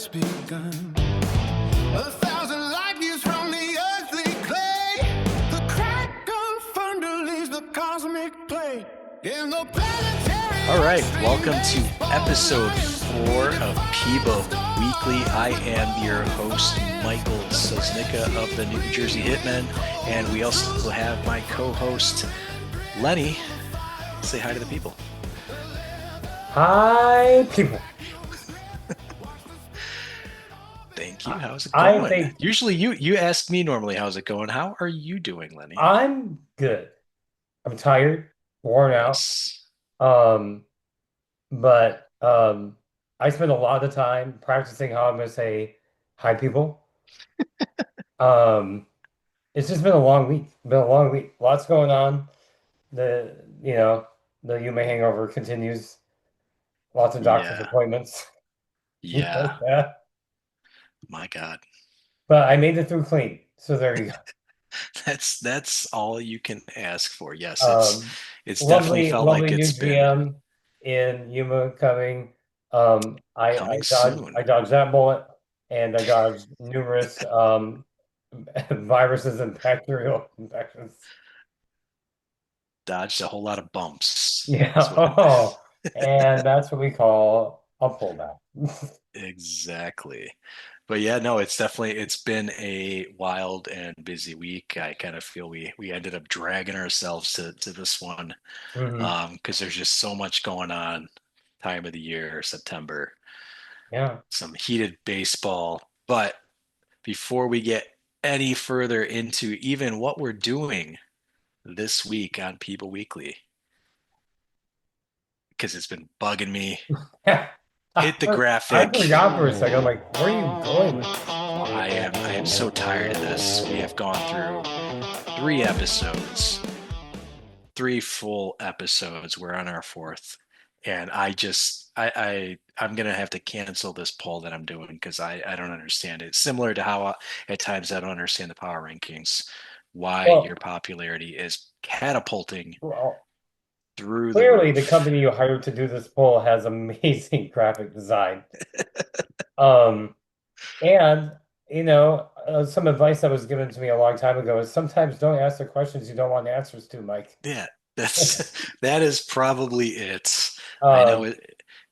just begun. 1,000 light years from the earthly clay. The crack of thunder leaves the cosmic play. In the planetary. All right, welcome to episode 4 of PEBA Weekly. I am your host, Michael Sosnicka of the New Jersey Hitmen, and we also have my co-host, Lenny. Say hi to the people. Hi, people. Thank you. How's it going? think Usually you ask me normally, how's it going? How are you doing, Lenny? I'm good. I'm tired, worn out. Yes. But I spend a lot of time practicing how I'm going to say hi, people. Um, it's just been a long week. Been a long week. Lots going on. The Yuma hangover continues. Lots of doctor's Yeah. appointments. Yeah. Yeah. My God. But I made it through clean. So there you go. That's all you can ask for. Yes, Um, it's definitely lovely, felt like lovely new it's been GM in Yuma coming. I coming dodged soon. I dodged that bullet, and I dodged numerous viruses and bacterial infections. Dodged a whole lot of bumps. Yeah. Is what Oh, and that's what we call a pullback. exactly. But yeah, no, it's been a wild and busy week. I kind of feel we ended up dragging ourselves to this one Hmm. because there's just so much going on. Time of the year, September, Yeah. some heated baseball. But before we get any further into even what we're doing this week on PEBA Weekly, because it's been bugging me. Hit the I graphic. forgot for a second. I'm like, where are you going with this? I am so tired of this. We have gone through 3 episodes, 3 full episodes. We're on our 4th, and I'm gonna have to cancel this poll that I'm doing because I don't understand it. Similar to how at times I don't understand the power rankings, why your Well, popularity is catapulting well, through the clearly the roof. company you hired to do this poll has amazing graphic design. Um, and some advice that was given to me a long time ago is sometimes don't ask the questions you don't want answers to, Mike. Yeah, that is probably it. I know Um,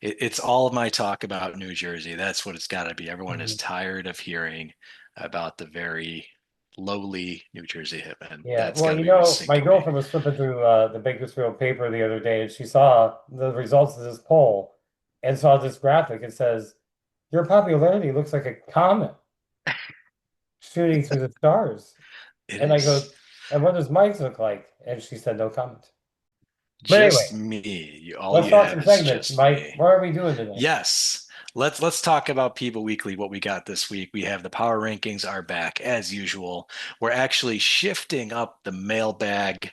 it's all of my talk about New Jersey. That's what it's got to be. Everyone is mhm. tired of hearing about the very lowly New Jersey hitmen. Yeah, That's well, got to be what's my sinking me. girlfriend was flipping through the Bakersfield paper the other day, and she saw the results of this poll and saw this graphic. It says, "Your popularity looks like a comet shooting through the stars." It And I go, is "And what does Mike's look like?" And she said, "No comment." But just anyway, me. All let's you talk have some is segments. just Mike, me. what are we doing today? Yes. Let's talk about PEBA Weekly, what we got this week. We have the power rankings are back as usual. We're actually shifting up the mailbag.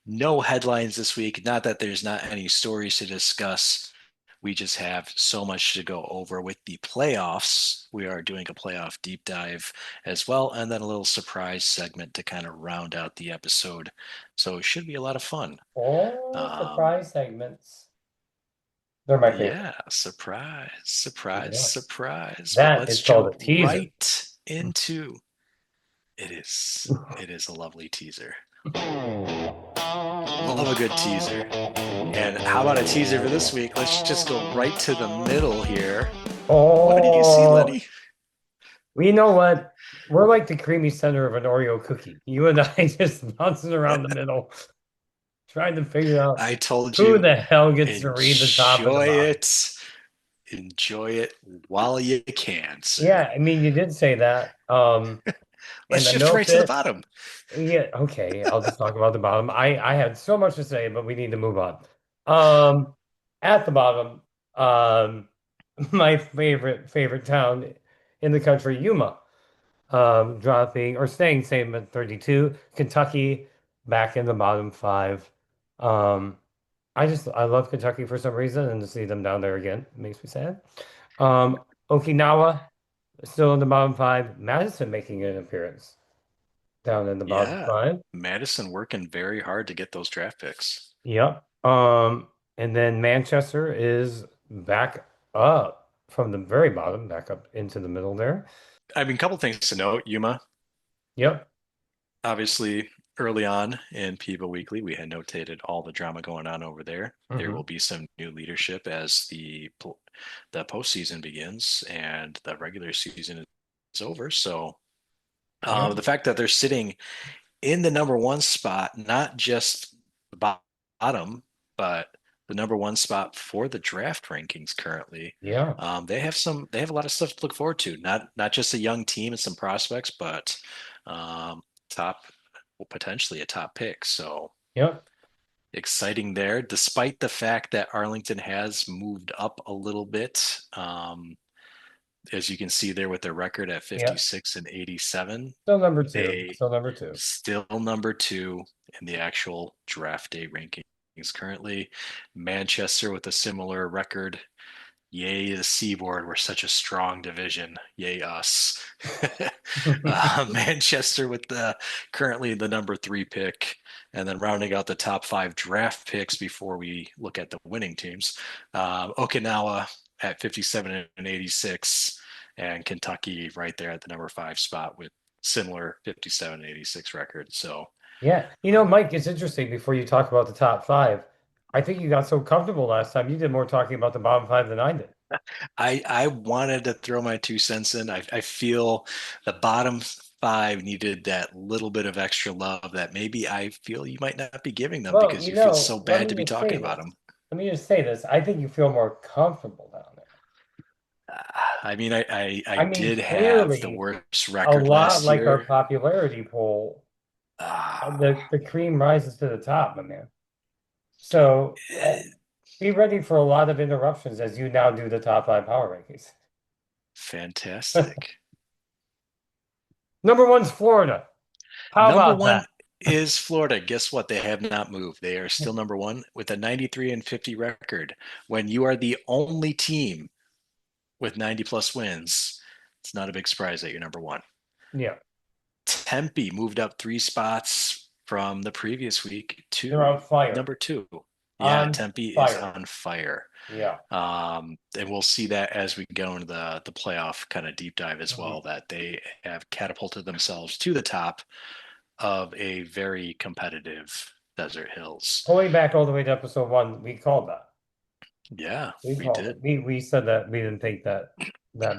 No headlines this week. Not that there's not any stories to discuss. We just have so much to go over with the playoffs. We are doing a playoff deep dive as well, and then a little surprise segment to kind of round out the episode. So it should be a lot of fun. Oh, Um, surprise segments. They're my favorite. yeah, surprise, surprise, Yeah. surprise. But That let's is called jump a teaser. right into it. It is a lovely teaser. Love a good teaser. And how about a teaser for this week? Let's just go right to the middle here. What do you see, Oh, Lenny? well, you know what? We're like the creamy center of an Oreo cookie. You and I just bouncing around the middle, trying to figure out I told who you, the hell gets to read the top and the enjoy bottom. it. Enjoy it while you can, sir. Yeah, I mean, you did say that. And Let's the shift no right to the fit. bottom. Yeah, okay. I'll just talk about the bottom. I had so much to say, but we need to move on. Um, at the bottom, um, my favorite town in the country, Yuma, dropping or staying same at 32. Kentucky back in the bottom five. Um, I love Kentucky for some reason, and to see them down there again makes me sad. Okinawa still in the bottom five. Madison making an appearance down in the bottom Yeah, five. Madison working very hard to get those draft picks. Yep. And then Manchester is back up from the very bottom back up into the middle there. I mean, a couple things to note. Yuma, Yep. obviously, early on in PEBA Weekly, we had notated all the drama going on over there. There Hmm. will be some new leadership as the postseason begins and the regular season is over. So Yep. the fact that they're sitting in the number one spot, not just the bottom, but the number one spot for the draft rankings currently. Yeah. They have a lot of stuff to look forward to. Not just a young team and some prospects, but top, well, potentially a top pick. So Yep. exciting there, despite the fact that Arlington has moved up a little bit. As you can see there with their record at Yep. 56 and 87, Still number two. they Still number two. still number two in the actual draft day rankings currently. Manchester with a similar record. Yay, the Seaboard. We're such a strong division. Yay, us. Manchester with currently the number 3 pick, and then rounding out the top 5 draft picks before we look at the winning teams. Okinawa at 57 and 86, and Kentucky right there at the number 5 spot with similar 57 and 86 record. So Yeah. Mike, it's interesting before you talk about the top five. I think you got so comfortable last time. You did more talking about the bottom five than I did. I wanted to throw my 2 cents in. I feel the bottom 5 needed that little bit of extra love that maybe I feel you might not be giving them Well, because you feel so let bad me to be just say talking about this. them. Let me just say this. I think you feel more comfortable down there. I mean, I I mean, did have the clearly, worst a record lot last like our year. popularity poll, Uh, the cream rises to the top, my man. So be ready for a lot of interruptions as you now do the top five power rankings. fantastic. Number one's Florida. How Number about one that? is Florida. Guess what? They have not moved. They are still number one with a 93 and 50 record. When you are the only team with 90 plus wins, it's not a big surprise that you're number one. Yeah, Tempe moved up 3 spots from the previous week they're on to fire. number two. Yeah, On Tempe is fire. on fire. Yeah. And we'll see that as we go into the playoff kind of deep dive as Mhm. well, that they have catapulted themselves to the top of a very competitive Desert Hills. Going back all the way to episode one, we called that. Yeah, We we called it. did. We said that we didn't think that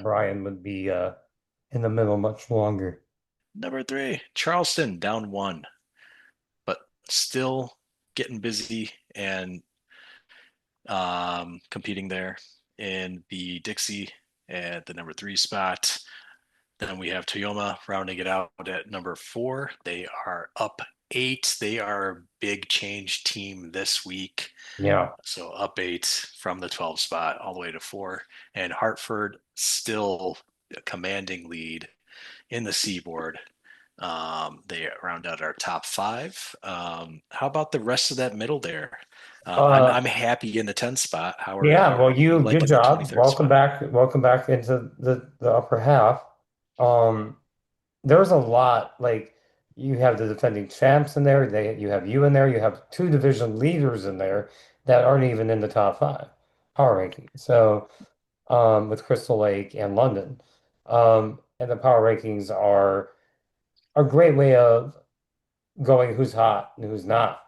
Brian would be in the middle much longer. Number 3, Charleston down 1, but still getting busy and competing there in the Dixie at the number 3 spot. Then we have Toyoma rounding it out at number 4. They are up 8. They are a big change team this week. Yeah. So up 8 from the 12 spot all the way to 4. And Hartford still a commanding lead in the Seaboard. They round out our top 5. How about the rest of that middle there? I'm Uh, happy in the 10th spot. yeah, well, How you good liking the job. 23rd Welcome spot? back. Welcome back into the upper half. Um, there's a lot, like you have the defending champs in there, you have you in there, you have two division leaders in there that aren't even in the top five power ranking. So with Crystal Lake and London. And the power rankings are a great way of going who's hot and who's not.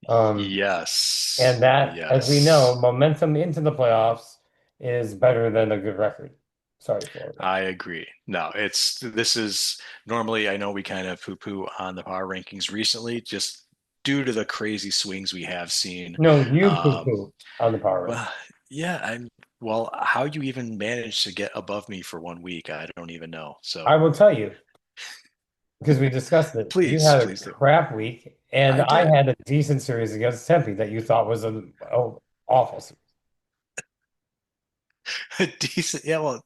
Um, and Yes. that, as we know, Yes. momentum into the playoffs is better than a good record. Sorry, Florida. I agree. No, this is normally, I know we kind of poo-poo on the power rankings recently, just due to the crazy swings we have seen. No, you Um, poo-poo on the power well, ranking. yeah, well, how you even managed to get above me for 1 week, I don't even know. I So will tell you, because we discussed it. You please, had a please do. crap week, and I I did. had a decent series against Tempe that you thought was an awful series. Decent. Yeah, well,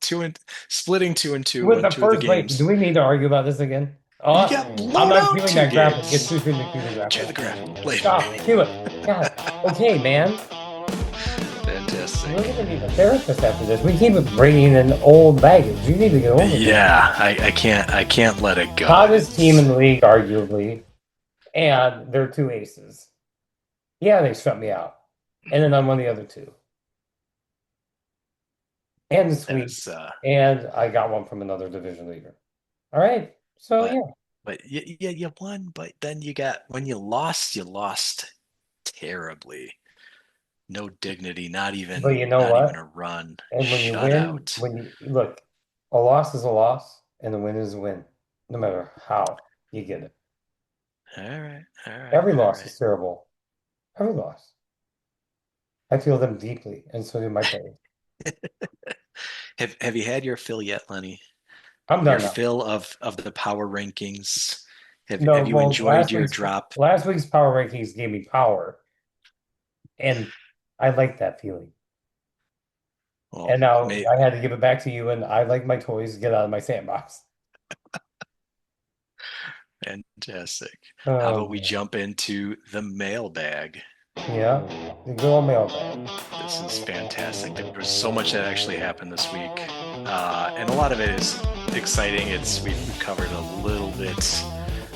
splitting 2-2 With with the 2 of the first place, do games. we need to argue about this again? You got I'm blown not out viewing two that graphic. Get games. too soon to cue the Cheer graphic. the graph later. Stop. Cue it. God. Okay, man. Fantastic. We're gonna need a therapist after this. We keep bringing in old baggage. You need to get over this. Yeah, I can't let it go. Hottest team in the league, arguably, and they're two aces. Yeah, they shut me out, and then I'm one of the other two. and the That sweep, was and I got one from another division leader. All right. So but yeah, you won, but then when you lost terribly. No dignity, but you know not even what? a run. And when you Shut win, out. when you look, a loss is a loss, and a win is a win, no matter how you get it. All right, all right, Every all loss right. is terrible. Every loss. I feel them deeply, and so do my players. Have you had your fill yet, Lenny? I'm Your done now. fill of the power rankings? No, Have you well, enjoyed your drop? last week's power rankings gave me power, and I like that feeling. Well, And now may I had to give it back to you, and I like my toys. Get out of my sandbox. fantastic. How Oh about we man, jump into the mailbag? yeah, the good old mailbag. This is fantastic. There was so much that actually happened this week, and a lot of it is exciting. We've covered a little bit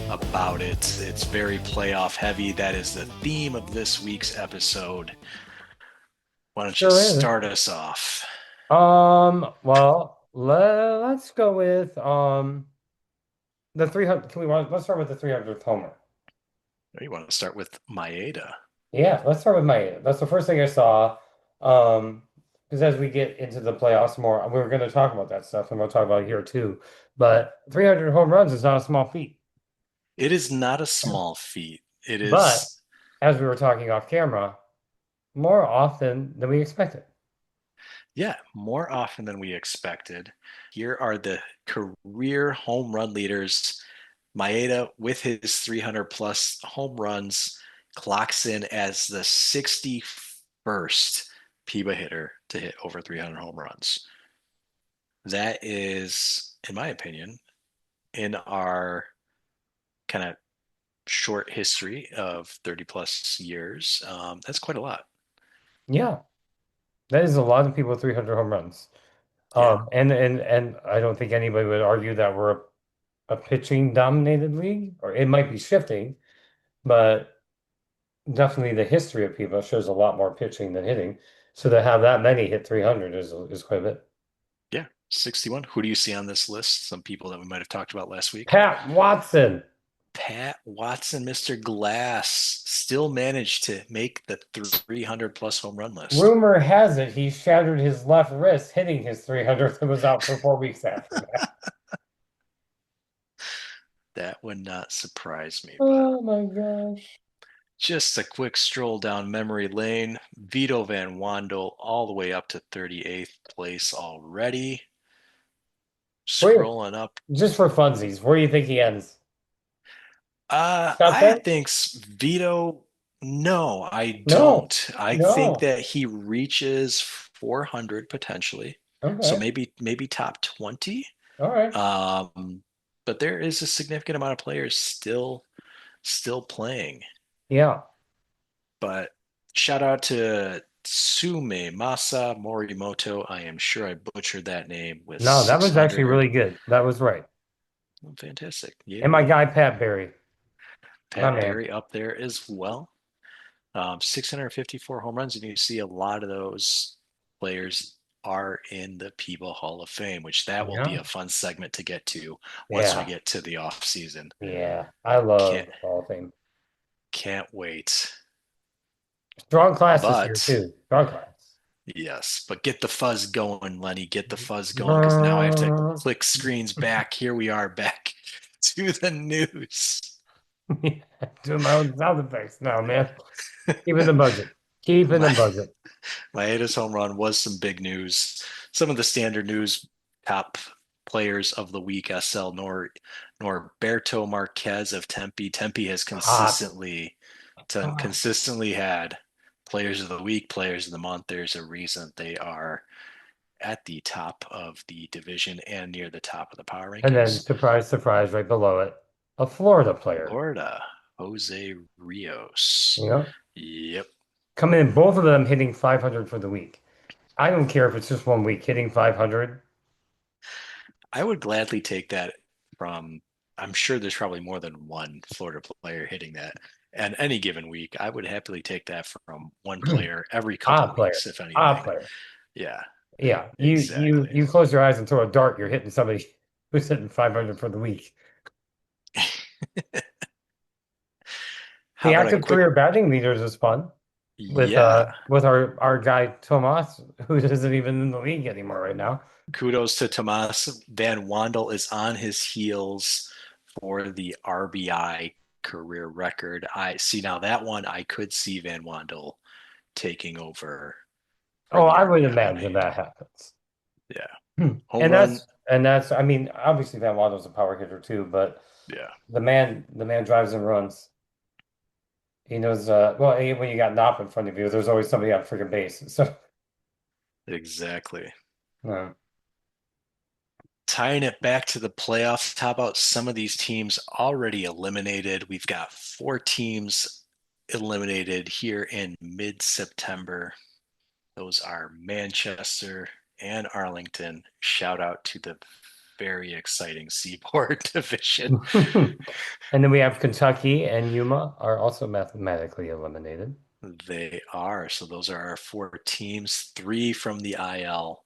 about it. It's very playoff heavy. That is the theme of this week's episode. Why don't you Sure is. start us off? Well, let's go with the 300. Let's start with the 300th homer. You want to start with Maeda? Yeah, let's start with my. That's the first thing I saw. Um, because as we get into the playoffs more, we were going to talk about that stuff, and we'll talk about it here too. But 300 home runs is not a small feat. It is not a small feat. It But is, as we were talking off camera, more often than we expected. yeah, more often than we expected. Here are the career home run leaders. Maeda, with his 300 plus home runs, clocks in as the 61st PEBA hitter to hit over 300 home runs. That is, in my opinion, in our kind of short history of 30 plus years, that's quite a lot. Yeah, that is a lot of people with 300 home runs. Yeah. And I don't think anybody would argue that we're a pitching dominated league, or it might be shifting, but definitely the history of people shows a lot more pitching than hitting. So to have that many hit 300 is quite a bit. Yeah. 61. Who do you see on this list? Some people that we might have talked about last week. Pat Watson, Pat Watson, Mr. Glass, still managed to make the 300 plus home run list. rumor has it he shattered his left wrist hitting his 300th and was out for 4 weeks after that. That would not surprise me, but Oh my gosh. just a quick stroll down memory lane. Vito Van Wandel all the way up to 38th place already. Where, Scrolling up. just for funsies, where do you think he ends? Top I 10? think Vito, no, I No, don't. I think no. that he reaches 400 potentially. So Okay. maybe top 20. All right. Um, but there is a significant amount of players still playing. Yeah. But shout out to Tsume Masa Morimoto. I am sure I butchered that name with No, that was actually 600. really good. That was right. Fantastic. Yay, And my yay. guy, Pat Barry. My Pat man. Barry up there as well. 654 home runs, and you see a lot of those players are in the PEBA Hall of Fame, which that will be Yeah. a fun segment to get to once we Yeah. get to the off season. Yeah. I Can't love Hall of Fame. can't wait. Strong class this year, But too. Strong class. yes, but get the fuzz going, Lenny. Get the fuzz going because now I have to Brrr. click screens back. Here we are back to the news. Doing my own sound effects now, man. Keeping the budget. Keeping the My budget. Maeda's home run was some big news. Some of the standard news, top players of the week, SL Norberto Marquez of Tempe. Tempe has Hot. Hot. consistently had players of the week, players of the month. There's a reason they are at the top of the division and near the top of the power And then, rankings. surprise, surprise, right below it, a Florida player. Florida, Jose Rios. You know, Yep. coming in, both of them hitting 500 for the week. I don't care if it's just 1 week hitting 500. I would gladly take that from, I'm sure there's probably more than one Florida player hitting that. And any given week, I would happily take that from one player every couple Odd player. weeks, if Odd anything. player. Yeah. Yeah, you Exactly. close your eyes and throw a dart, you're hitting somebody who's hitting 500 for the week. How The about a active quick, career batting leaders is fun yeah, with our guy Tomas, who isn't even in the league anymore right now. kudos to Tomas. Van Wandel is on his heels for the RBI career record. I see now that one I could see Van Wandel taking over for Oh, the I would RBI imagine lead. that happens. Yeah. Home And run. that's I mean, obviously Van Wandel's a power hitter too, but Yeah, the man drives and runs. He knows well, when you got Knopp in front of you, there's always somebody on freaking base. So exactly. uh, Tying it back to the playoffs, how about some of these teams already eliminated? We've got 4 teams eliminated here in mid-September. Those are Manchester and Arlington. Shout out to the very exciting Seaboard division. and then we have Kentucky and Yuma are also mathematically eliminated. They are. So those are our 4 teams, 3 from the IL,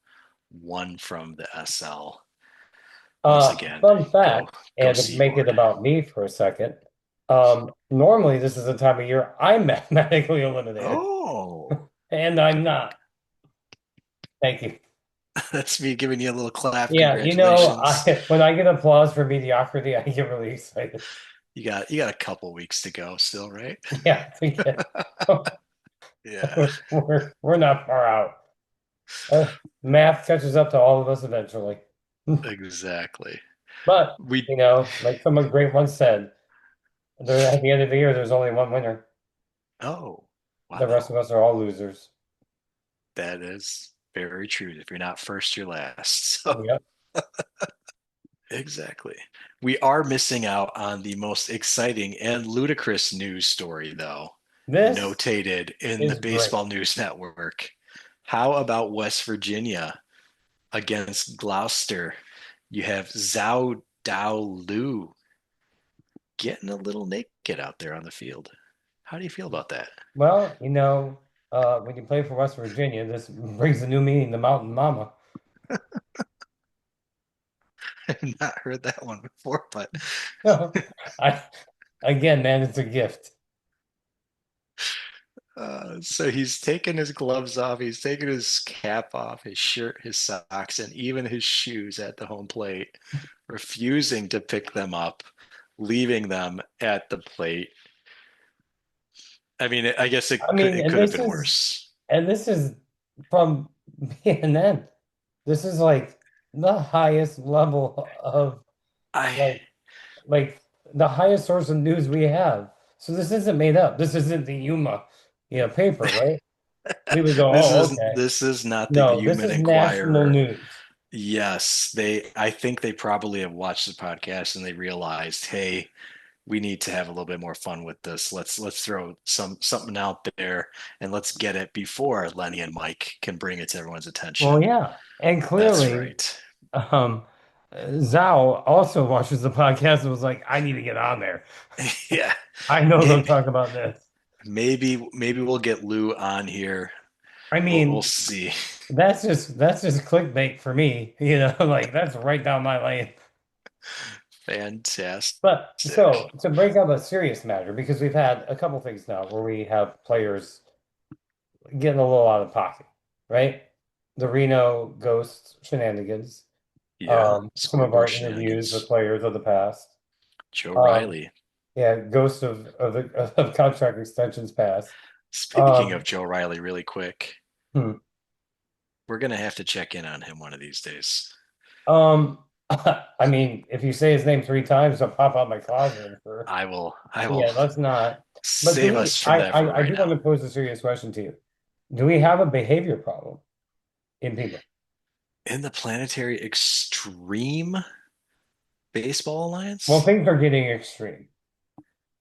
1 from the SL. Once again, Fun go fact, go and to make it Seaboard. about me for a second, normally this is the time of year I'm mathematically eliminated, Oh, and I'm not. Thank you. that's me giving you a little clap. Yeah, Congratulations. when I get applause for mediocrity, I get really excited. You got a couple weeks to go still, right? Yeah, I think Yeah, we're not far out. Math catches up to all of us eventually. exactly. But, We like someone great once said, at the end of the year, there's only one winner. oh The rest wow. of us are all losers. That is very true. If you're not first, you're last. So Yep. exactly. We are missing out on the most exciting and ludicrous news story, though, This notated in the is great. Baseball News Network. How about West Virginia against Gloucester? You have Zhao Dao Lu getting a little naked out there on the field. How do you feel about that? Well, when you play for West Virginia, this brings a new meaning to Mountain Mama. I've not heard that one before, but I again, man, it's a gift. so he's taken his gloves off, he's taken his cap off, his shirt, his socks, and even his shoes at the home plate, refusing to pick them up, leaving them at the plate. I mean, I guess I mean, it could have been worse. and this is from BNN. This is like the highest level of I like like the highest source of news we have. So this isn't made up. This isn't the Yuma, paper, right? We would go, oh, okay. this is not the No, this Human is national Inquirer. news. Yes, they I think they probably have watched the podcast and they realized, hey, we need to have a little bit more fun with this. Let's throw something out there and let's get it before Lenny and Mike can bring it to everyone's Well, attention. yeah. And That's clearly, right. um, Zhao also watches the podcast and was like, I need to get on there. Yeah. I know they'll Maybe talk about this. maybe we'll get Lou on here. I We'll mean, see. that's just clickbait for me, like that's right down my lane. Fantastic. But so to break up a serious matter, because we've had a couple things now where we have players getting a little out of pocket, right? The Reno Ghost shenanigans, Yeah, some of our scoreboard interviews with shenanigans. players of the past, Joe um, Riley. yeah, ghost of contract extensions past. Speaking of Um, Joe Riley, really quick, hmm. we're gonna have to check in on him one of these days. um, I mean, if you say his name 3 times, I'll pop out my closet, I'm sure. I will Yeah, let's not. But save us from that for I right do want now. to pose a serious question to you. Do we have a behavior problem in people? In the Planetary Extreme Baseball Well, Alliance? things are getting extreme.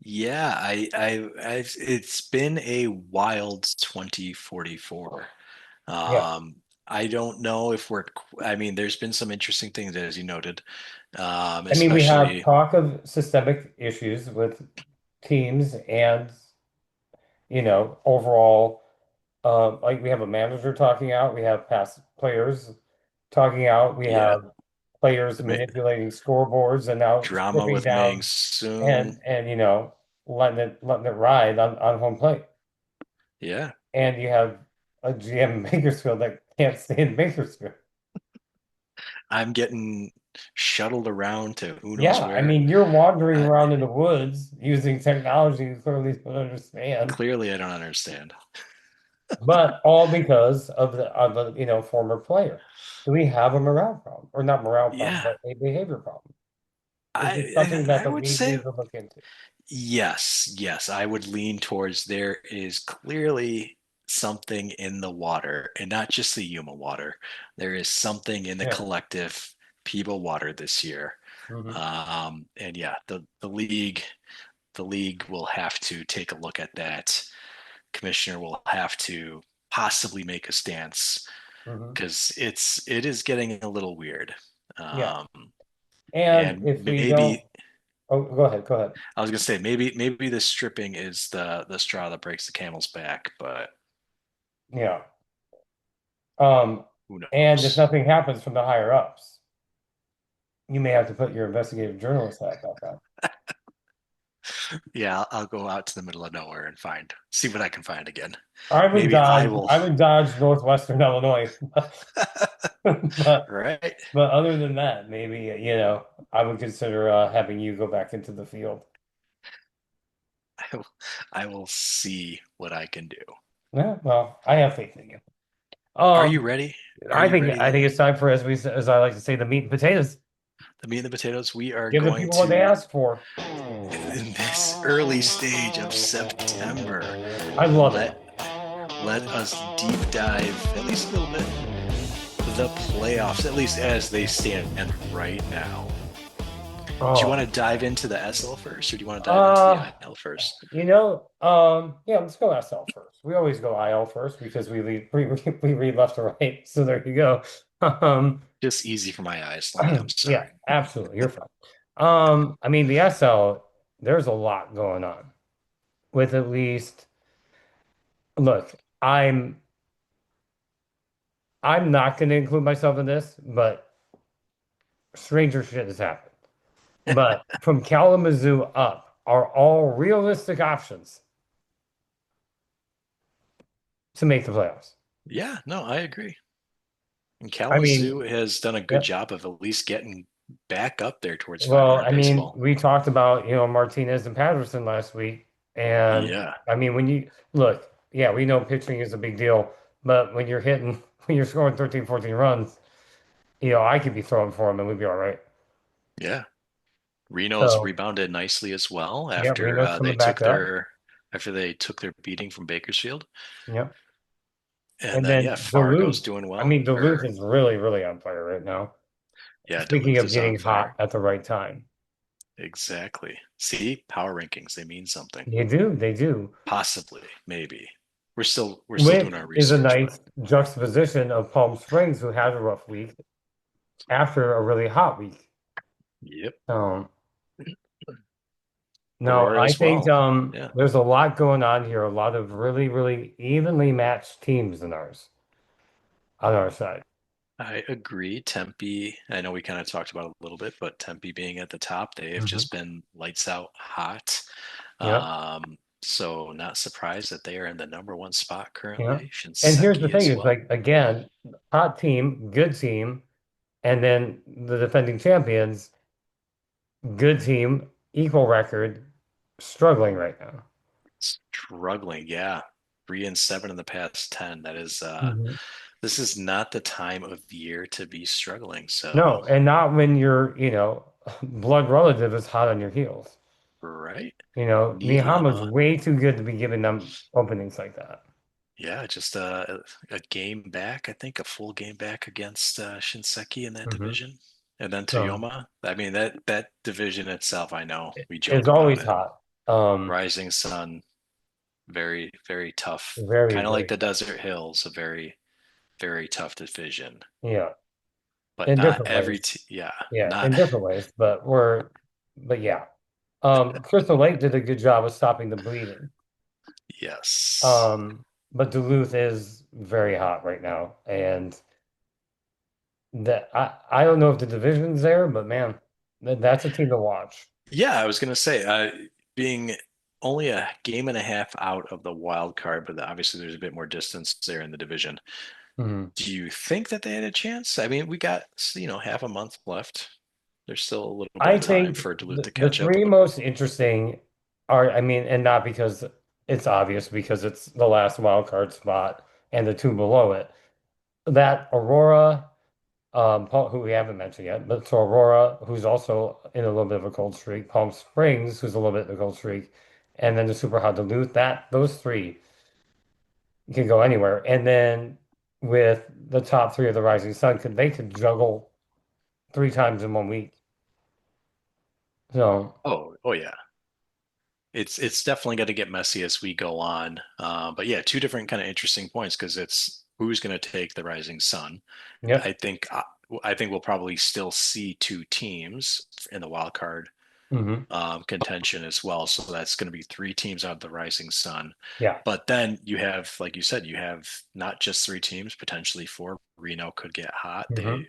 Yeah, it's been a wild 2044. Yeah. I don't know if I mean, there's been some interesting things, as you noted, I mean, we have especially, talk of systemic issues with teams and, overall. Like we have a manager talking out, we have past players talking out, we Yeah. have players The ma- manipulating scoreboards and now drama stripping with Ming down Soon. and letting it ride on home plate. Yeah. And you have a GM in Bakersfield that can't stay in Bakersfield. I'm getting shuttled around to who knows Yeah, I where. mean, you're wandering I, around in the woods using technology you clearly don't understand, clearly, I don't understand. but all because of the former player. Do we have a morale problem, or not morale problem, Yeah. but a behavior problem? Is this I something that I the would league say needs to look into? yes, yes. I would lean towards there is clearly something in the water, and not just the Yuma water. There is something in the Yeah. collective PEBA water this year. Hmm. And yeah, the league will have to take a look at that. Commissioner will have to possibly make a stance Hmm. because it is getting a little weird. Yeah. Um, And and if we don't, maybe oh, go ahead, go ahead. I was gonna say maybe the stripping is the straw that breaks the camel's back, but Yeah. Um, who and if knows? nothing happens from the higher ups, you may have to put your investigative journalist hat back on. Yeah, I'll go out to the middle of nowhere and see what I can find again. I would Maybe I dodge, will. I would dodge Northwestern Illinois, but Right? but other than that, maybe I would consider having you go back into the field. I will, I will see what I can do. Yeah, well, I have faith in you. Are you Um, ready? Are I you think ready I to think it's time for as I like to say the meat and potatoes. the meat and the potatoes? We are Give the going people what they to ask for. in this early stage of September. I love it. Let us deep dive at least a little bit the playoffs, at least as they stand right now. Do you want Oh, to dive into the SL first, or do you want to dive into the uh, IL first? yeah, let's go SL first. We always go IL first because we read left to right. So there you go. Um, Just easy for my eyes, Lenny. I'm yeah, sorry. absolutely. You're fine. I mean, the SL, there's a lot going on with at least, look, I'm not going to include myself in this, but stranger shit has happened. But from Kalamazoo up are all realistic options to make the playoffs. Yeah, no, I agree. And I Kalamazoo mean, has done a good yeah, job of at least getting back up there towards well, 500 I mean, baseball. we talked about, Martinez and Patterson last week. And Yeah, I mean, when you look, yeah, we know pitching is a big deal, but when you're hitting, when you're scoring 13, 14 runs, I could be throwing for him and we'd be all right. yeah. Reno's So, rebounded nicely as well yeah, after Reno's coming back up. they took their beating from Bakersfield. Yeah. And And then yeah, then Fargo's Duluth. doing I well. mean, Duluth Or is really, really on fire right now. yeah, Speaking Duluth of is on getting hot fire. at the right time. Exactly. See, power rankings, they mean something. They do, they do. Possibly, maybe. We're still doing Which our is a research, but nice juxtaposition of Palm Springs, who had a rough week after a really hot week. yep. Um, no, Aurora I as think well. Yeah, there's a lot going on here, a lot of really, really evenly matched teams in ours on our side. I agree. Tempe, I know we kind of talked about it a little bit, but Tempe being at the top, they have Hmm. just been lights out hot. Yeah, So not surprised that they are in the number one spot yeah. currently. And here's the Shinseki thing as is well. like again, hot team, good team, and then the defending champions, good team, equal record, struggling right now. Struggling, yeah. 3-7 in the past 10. That is Mhm. this is not the time of year to be struggling. So No, and not when your, blood relative is hot on your heels. right. Nihama's way too good to be giving them openings like that. Yeah, just a game back, I think a full game back against Shinseki in that Hmm. division. And then So Toyoma. I mean that division itself, I know we it's joke about always it. hot. Rising Sun, very, very tough. Very, Kind of like very the tough. Desert Hills, a very, very tough division. Yeah, But in not different every ways. yeah, Yeah, not in different ways, but yeah. Crystal Lake did a good job of stopping the bleeding. yes. Um, but Duluth is very hot right now, and that I don't know if the division's there, but man, that's a team to watch. Yeah, I was gonna say, being only a game and a half out of the wild card, but obviously there's a bit more distance there in the division. Mhm. Do you think that they had a chance? I mean, we got, half a month left. There's still a little bit I of time think for Duluth to the catch up. three most interesting are, I mean, and not because it's obvious, because it's the last wild card spot and the two below it. That Aurora, who we haven't mentioned yet, but so Aurora, who's also in a little bit of a cold streak, Palm Springs, who's a little bit of a cold streak, and then the super hot Duluth. Those three can go anywhere. And then with the top three of the Rising Sun, they could juggle three times in 1 week. So Oh yeah. It's definitely going to get messy as we go on. But yeah, two different kind of interesting points because it's who's going to take the Rising Sun. I yep. think uh, I think we'll probably still see two teams in the wild card Hmm. contention as well. So that's going to be three teams out of the Rising Sun. Yeah. But then you have, like you said, you have not just three teams, potentially four. Reno could get hot. Hmm.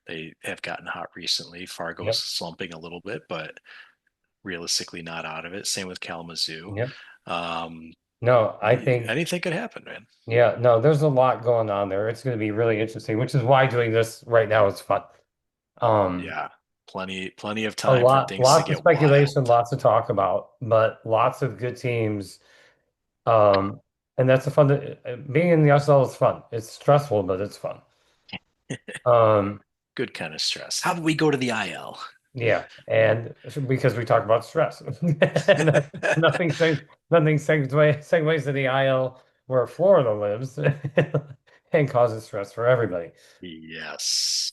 They have gotten hot recently. Fargo's Yep. slumping a little bit, but realistically not out of it. Same with Kalamazoo. Yep. Um, No, I think, anything could happen, man. yeah, no, there's a lot going on there. It's going to be really interesting, which is why doing this right now is fun. Um, Yeah, plenty of time for things to lots of get wild. speculation, lots to talk about, but lots of good teams. Um, and that's a being in the SL is fun. It's stressful, but it's fun. Um, Good kind of stress. How about we go to the IL? yeah, and because we talk about stress, and nothing segues to the IL where Florida lives and causes stress for everybody. Yes.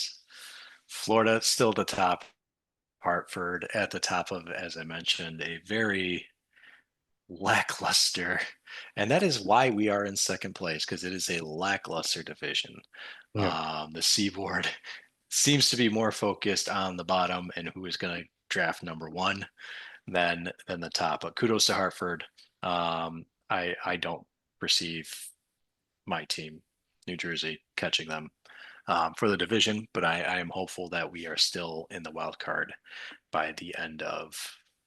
Florida still at the top. Hartford at the top of, as I mentioned, a very lackluster, and that is why we are in second place because it is a lackluster division. Yeah. The Seaboard seems to be more focused on the bottom and who is going to draft number one than the top. But kudos to Hartford. I don't perceive my team, New Jersey, catching them for the division, but I am hopeful that we are still in the wild card by the end of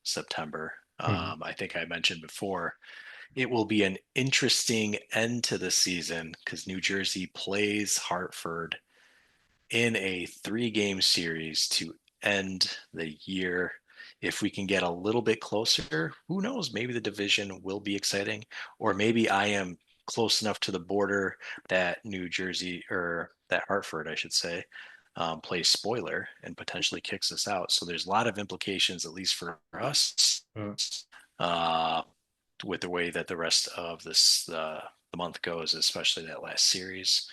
September. Mhm. I think I mentioned before it will be an interesting end to the season because New Jersey plays Hartford in a 3 game series to end the year. If we can get a little bit closer, who knows? Maybe the division will be exciting, or maybe I am close enough to the border that New Jersey or that Hartford, I should say, plays spoiler and potentially kicks us out. So there's a lot of implications, at least for us, Mhm. uh, with the way that the rest of the month goes, especially that last series.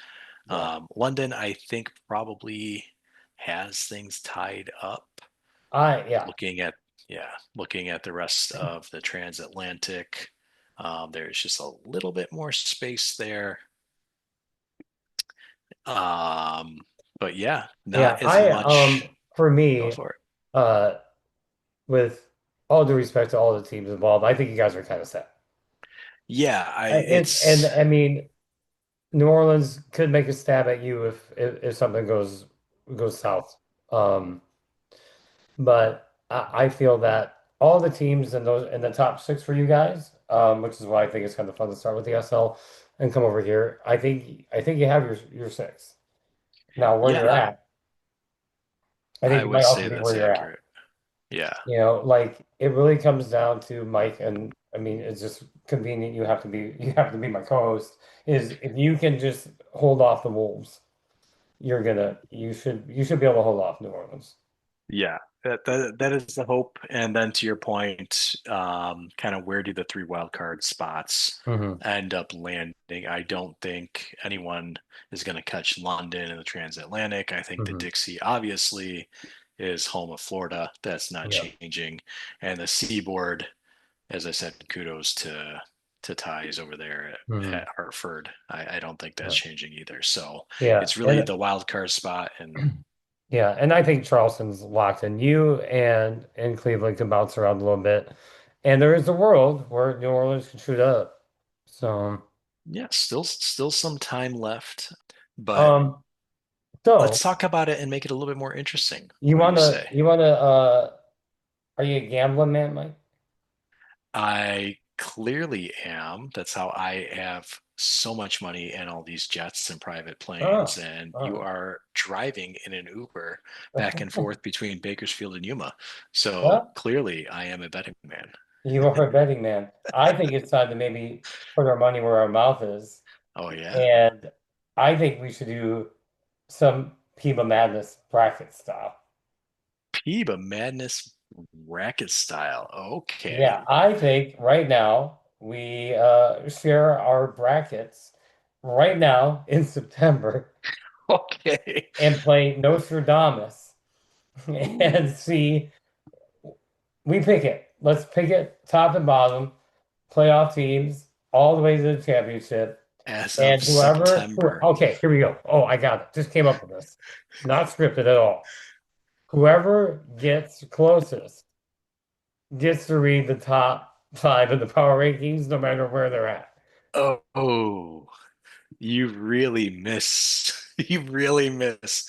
Yeah. London, I think, probably has things tied up. Yeah. Looking at looking at the rest of the transatlantic, there's just a little bit more space there. Um, but yeah, Yeah. not as much. For Go me, for it. uh, with all due respect to all the teams involved, I think you guys are kind of set. Yeah, And it's I mean, New Orleans could make a stab at you if something goes south. Um, but I feel that all the teams in the top six for you guys, which is why I think it's kind of fun to start with the SL and come over here. I think you have your six. Now where you're yeah, at, I think I you would might say also be that's where you're at. accurate. Yeah, Like it really comes down to Mike, and I mean it's just convenient. You have to be my co-host. Is if you can just hold off the Wolves, you should be able to hold off New Orleans. yeah, that is the hope. And then to your point, kind of where do the three wild card spots Hmm. end up landing? I don't think anyone is going to catch London in the transatlantic. I think the Hmm. Dixie obviously is home of Florida. That's not Yeah. changing. And the Seaboard, as I said, kudos to ties over there Hmm. at Hartford. I don't think that's Yeah. changing either. So Yeah. it's really And the wild card spot and yeah, and I think Charleston's locked in. You and Cleveland can bounce around a little bit. And there is a world where New Orleans can shoot up. So Yeah, still some time left, but Um, let's so talk about it and make it a little bit more interesting. you What do you wanna say? you wanna are you a gambling man, Mike? I clearly am. That's how I have so much money in all these jets and private planes, Oh, and you oh. are driving in an Uber back and forth between Bakersfield and Yuma. So Well, clearly, I am a betting man. you are a betting man. I think it's time to maybe put our money where our mouth is. Oh yeah, And I think we should do some PEBA Madness bracket style. PEBA Madness racket style. Yeah, Okay, I think right now we share our brackets right now in September okay. and play Nostradamus and Ooh. see we pick it. Let's pick it top and bottom, playoff teams all the way to the championship. As of And September. okay, here we go. Oh, I got it. Just came up with this. Not scripted at all. Whoever gets closest gets to read the top five of the power rankings, no matter where they're at. Oh, you really miss. You really miss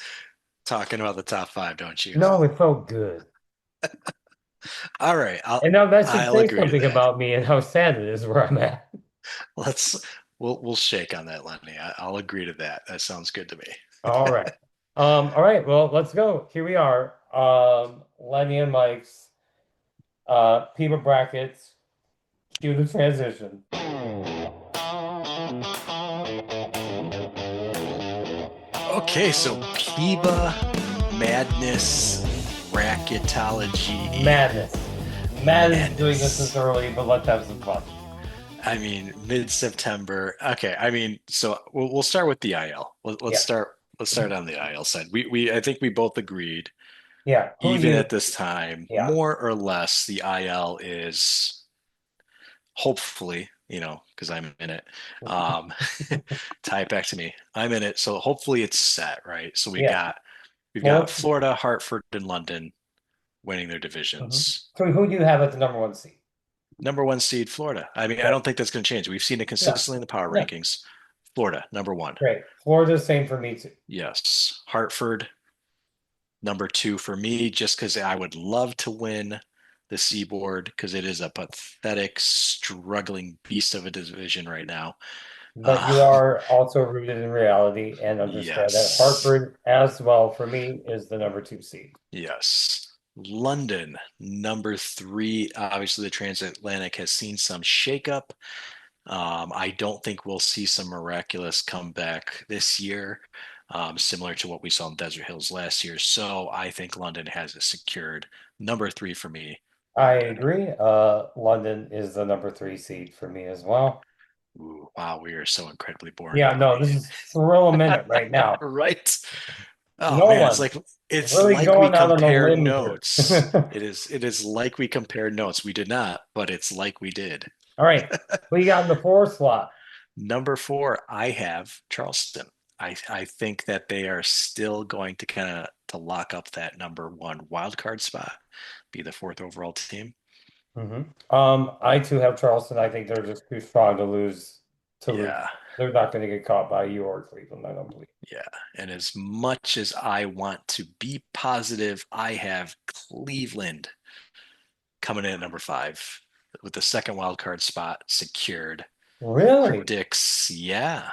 talking about the top five, don't you? No, it felt good. All right, And now that should I'll say agree to something that. about me and how sad it is where I'm at. Let's we'll shake on that, Lenny. I'll agree to that. That sounds good to me. All right. All right, well, let's go. Here we are. Lenny and Mike's PEBA brackets. Cue the transition. Okay, so PEBA Madness Bracketology Madness. Mad is doing this Madness. this early, but let's have some fun. I mean, mid-September. Okay, I mean, so we'll start with the IL. Yeah. Let's start on the IL side. We I think we both agreed, Yeah. Who even you? at this time, Yeah. more or less, the IL is hopefully, because I'm in it. Um, tie it back to me. I'm in it, so hopefully it's set, right? So Yeah. we've Well, got Florida, Hartford, and London winning their mhm. divisions. So who do you have at the number one seed? Number one seed, Florida. I mean, I Okay. don't think that's going to change. We've seen it Yeah. consistently in the power Yeah. rankings. Florida, number one. Great. Florida's same for me too. Yes. Hartford, number two for me, just because I would love to win the Seaboard because it is a pathetic, struggling beast of a division right now. But you Um, are also rooted in reality and understand that yes. Hartford, as well, for me, is the number two seed. Yes. London, number three. Obviously, the transatlantic has seen some shakeup. I don't think we'll see some miraculous comeback this year, similar to what we saw in Desert Hills last year. So I think London has it secured. Number three for me, I London. agree. London is the number three seed for me as well. Ooh, wow, we are so incredibly boring, Yeah, aren't no, we? this is thrill a minute right now. Right? Oh No man, one it's really like we going out on a compare limb here. notes. It is like we compared notes. We did not, but it's like we did. All right. We got in the four slot. Number four, I have Charleston. I think that they are still going to kind of to lock up that number one wild card spot, be the fourth overall team. I too have Charleston. I think they're just too strong to lose to lose. Yeah, They're not going to get caught by you or Cleveland, I don't believe. yeah. And as much as I want to be positive, I have Cleveland coming in at number five with the second wild card spot secured. Really? Predicts, yeah,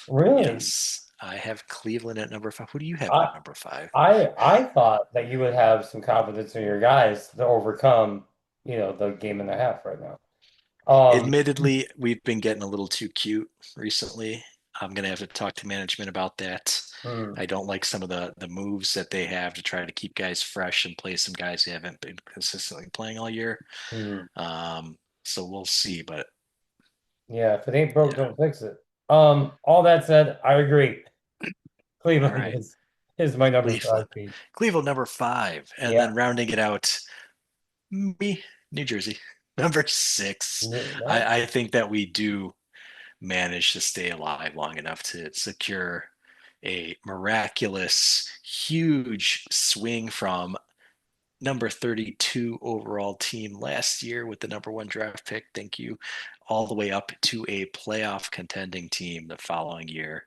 Really? yes. I have Cleveland at number five. Who do you have I at number five? I thought that you would have some confidence in your guys to overcome, the game and a half right now. Um, Admittedly, we've been getting a little too cute recently. I'm gonna have to talk to management about that. hmm, I don't like some of the moves that they have to try to keep guys fresh and play some guys who haven't been consistently playing all year. hmm. So we'll see, but Yeah, if it ain't broke, yeah. don't fix it. All that said, I agree. All Cleveland right. is my number five Cleveland. seed. Cleveland number five. And Yeah. then rounding it out, me, New Jersey, number six. No. I think that we do manage to stay alive long enough to secure a miraculous, huge swing from number 32 overall team last year with the number one draft pick. Thank you. All the way up to a playoff contending team the following year.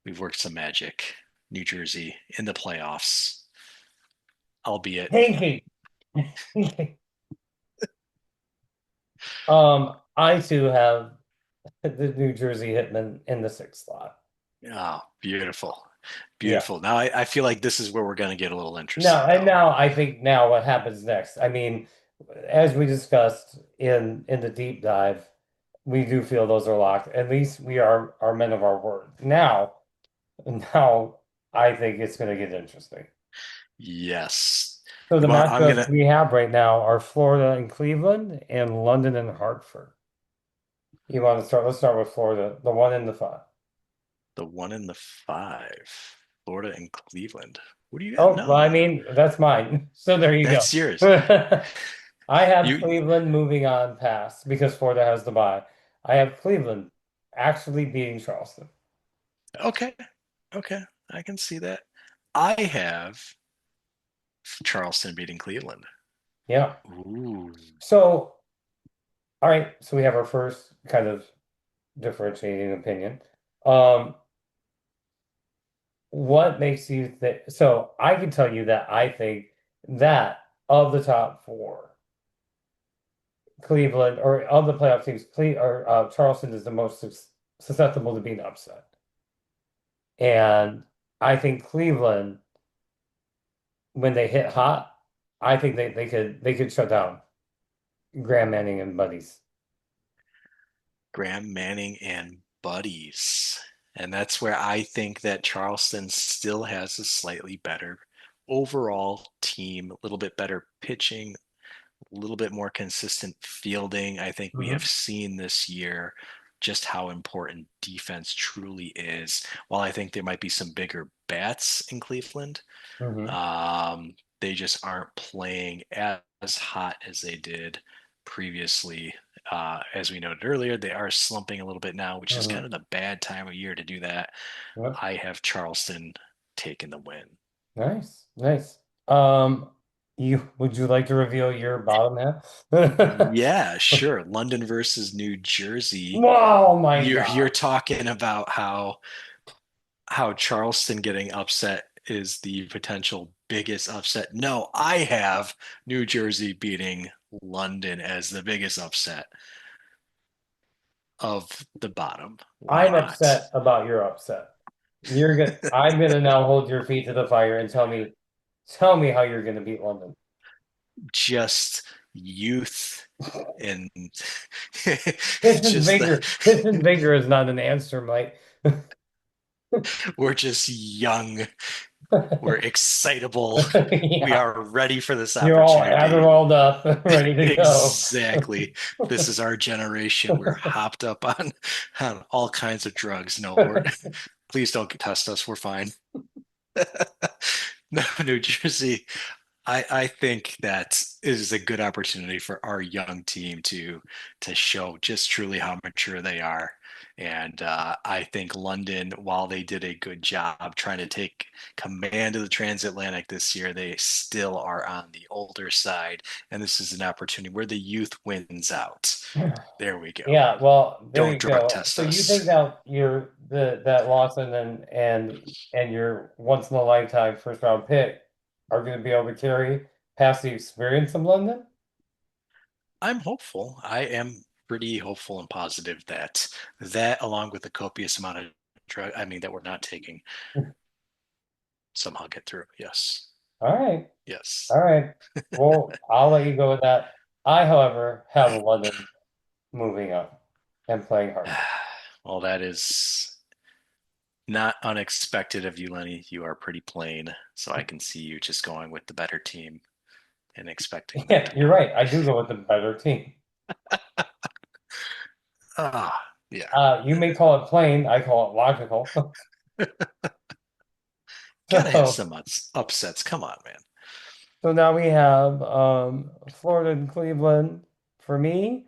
We've worked some magic. New Jersey in the playoffs, albeit Pinky. I too have the New Jersey Hitmen in the sixth slot. beautiful. Yeah. Beautiful. Now I feel like this is where we're going to get a little Now, interesting, and though. now I think now what happens next? I mean, as we discussed in the deep dive, we do feel those are locked. At least we are men of our word. Now I think it's going to get interesting. Yes. So the Well, I'm matchups gonna we have right now are Florida and Cleveland and London and Hartford. You want to start? Let's start with Florida, the one and the five. the 1 and the 5, Florida and Cleveland. What do you got? Oh, well, I No, mean, that's mine. So there you go. that's yours. I have You Cleveland moving on past because Florida has the bye. I have Cleveland actually beating Charleston. okay? Okay, I can see that. I have Charleston beating Cleveland. Yeah. Ooh, So, all right. So we have our first kind of differentiating opinion. Um, what makes you think? So I can tell you that I think that of the top four, Cleveland or of the playoff teams, Charleston is the most susceptible to being upset. And I think Cleveland, when they hit hot, I think they could shut down Graham Manning and buddies. Graham Manning and buddies. And that's where I think that Charleston still has a slightly better overall team, a little bit better pitching, a little bit more consistent fielding. I think we have Hmm. seen this year just how important defense truly is. While I think there might be some bigger bats in Cleveland, Hmm. they just aren't playing as hot as they did previously. As we noted earlier, they are slumping a little bit now, which is kind Hmm. of the bad time of year to do that. Yep. I have Charleston taking the win. Nice, nice. You would you like to reveal your bottom half? Yeah, sure. London versus New Jersey. Oh my You're God. talking about how Charleston getting upset is the potential biggest upset. No, I have New Jersey beating London as the biggest upset of the bottom. Why I'm not? upset about your upset. I'm gonna now hold your feet to the fire and tell me how you're gonna beat London. Just youth and Piston just the, vigor. Piston vigor is not an answer, Mike. we're just young. We're excitable. We Yeah, are ready for this you're all opportunity. Adderalled up, ready to go. Exactly. This is our generation. We're hopped up on all kinds of drugs. No, please don't test us. We're fine. No, New Jersey. I think that is a good opportunity for our young team to show just truly how mature they are. And I think London, while they did a good job trying to take command of the transatlantic this year, they still are on the older side. And this is an opportunity where the youth wins out. There we go. Yeah, well, there Don't you drug go. test So you think us. that you're that Lawson and your once in a lifetime first round pick are going to be able to carry past the experience of London? I'm hopeful. I am pretty hopeful and positive that that, along with the copious amount of drug, I mean, that we're not taking, somehow get through. Yes. All right. Yes. All right. Well, I'll let you go with that. I, however, have London moving up and playing Hartford. Well, that is not unexpected of you, Lenny. You are pretty plain. So I can see you just going with the better team and expecting them Yeah, to you're win. right. I do go with the better team. Yeah. You may call it plain, I call it logical. Gotta have So, some upsets. Come on, man. so now we have Florida and Cleveland for me,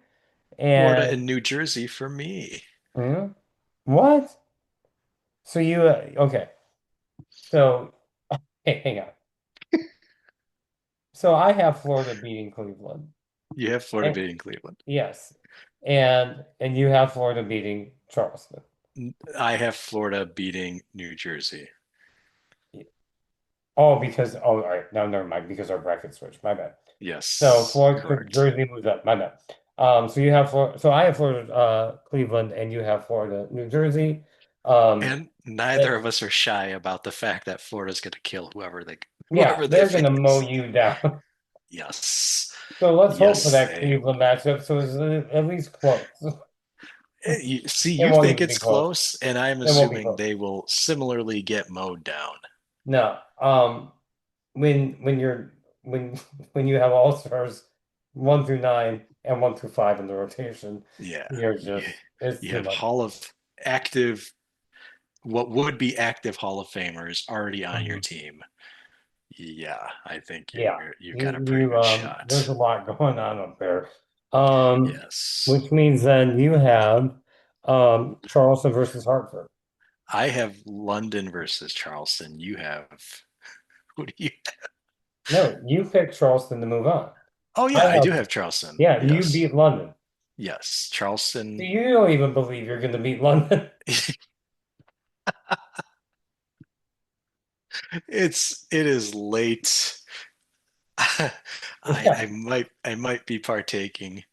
Florida and and New Jersey for me. hmm, what? So you okay? So hey, hang on. So I have Florida beating Cleveland. You have Florida And beating Cleveland. yes. And you have Florida beating Charleston. I have Florida beating New Jersey. Oh, because all right, now never mind, because our bracket switched. My bad. So Yes, Florida correct. Jersey moves up. My bad. So you have Florida. So I have Florida, Cleveland, and you have Florida, New Jersey. Um, And neither it- of us are shy about the fact that Florida's going to kill yeah, whoever they they're gonna mow face. you down. Yes. So let's hope for Yes, that they Cleveland will. matchup. So it's at least close. See, It you won't think even be it's close. close, and I'm It won't be assuming close. they will similarly get mowed down. No. When you're when when you have all stars 1 through 9 and 1 through 5 in the rotation, Yeah. you're You, just it's you too have much. active, what would be active Hall of Famers already on your Mhm. team. Yeah, I think Yeah, you've got a pretty you good there's shot. a lot going on up there. Um, Yes. which means then you have Charleston versus Hartford. I have London versus Charleston. You have who do you? No, you picked Charleston to move on. Oh I yeah, I do have have Charleston. yeah, you Yes. beat London. Yes. So Charleston. you don't even believe you're going to beat London. It is late. I Yeah. I might be partaking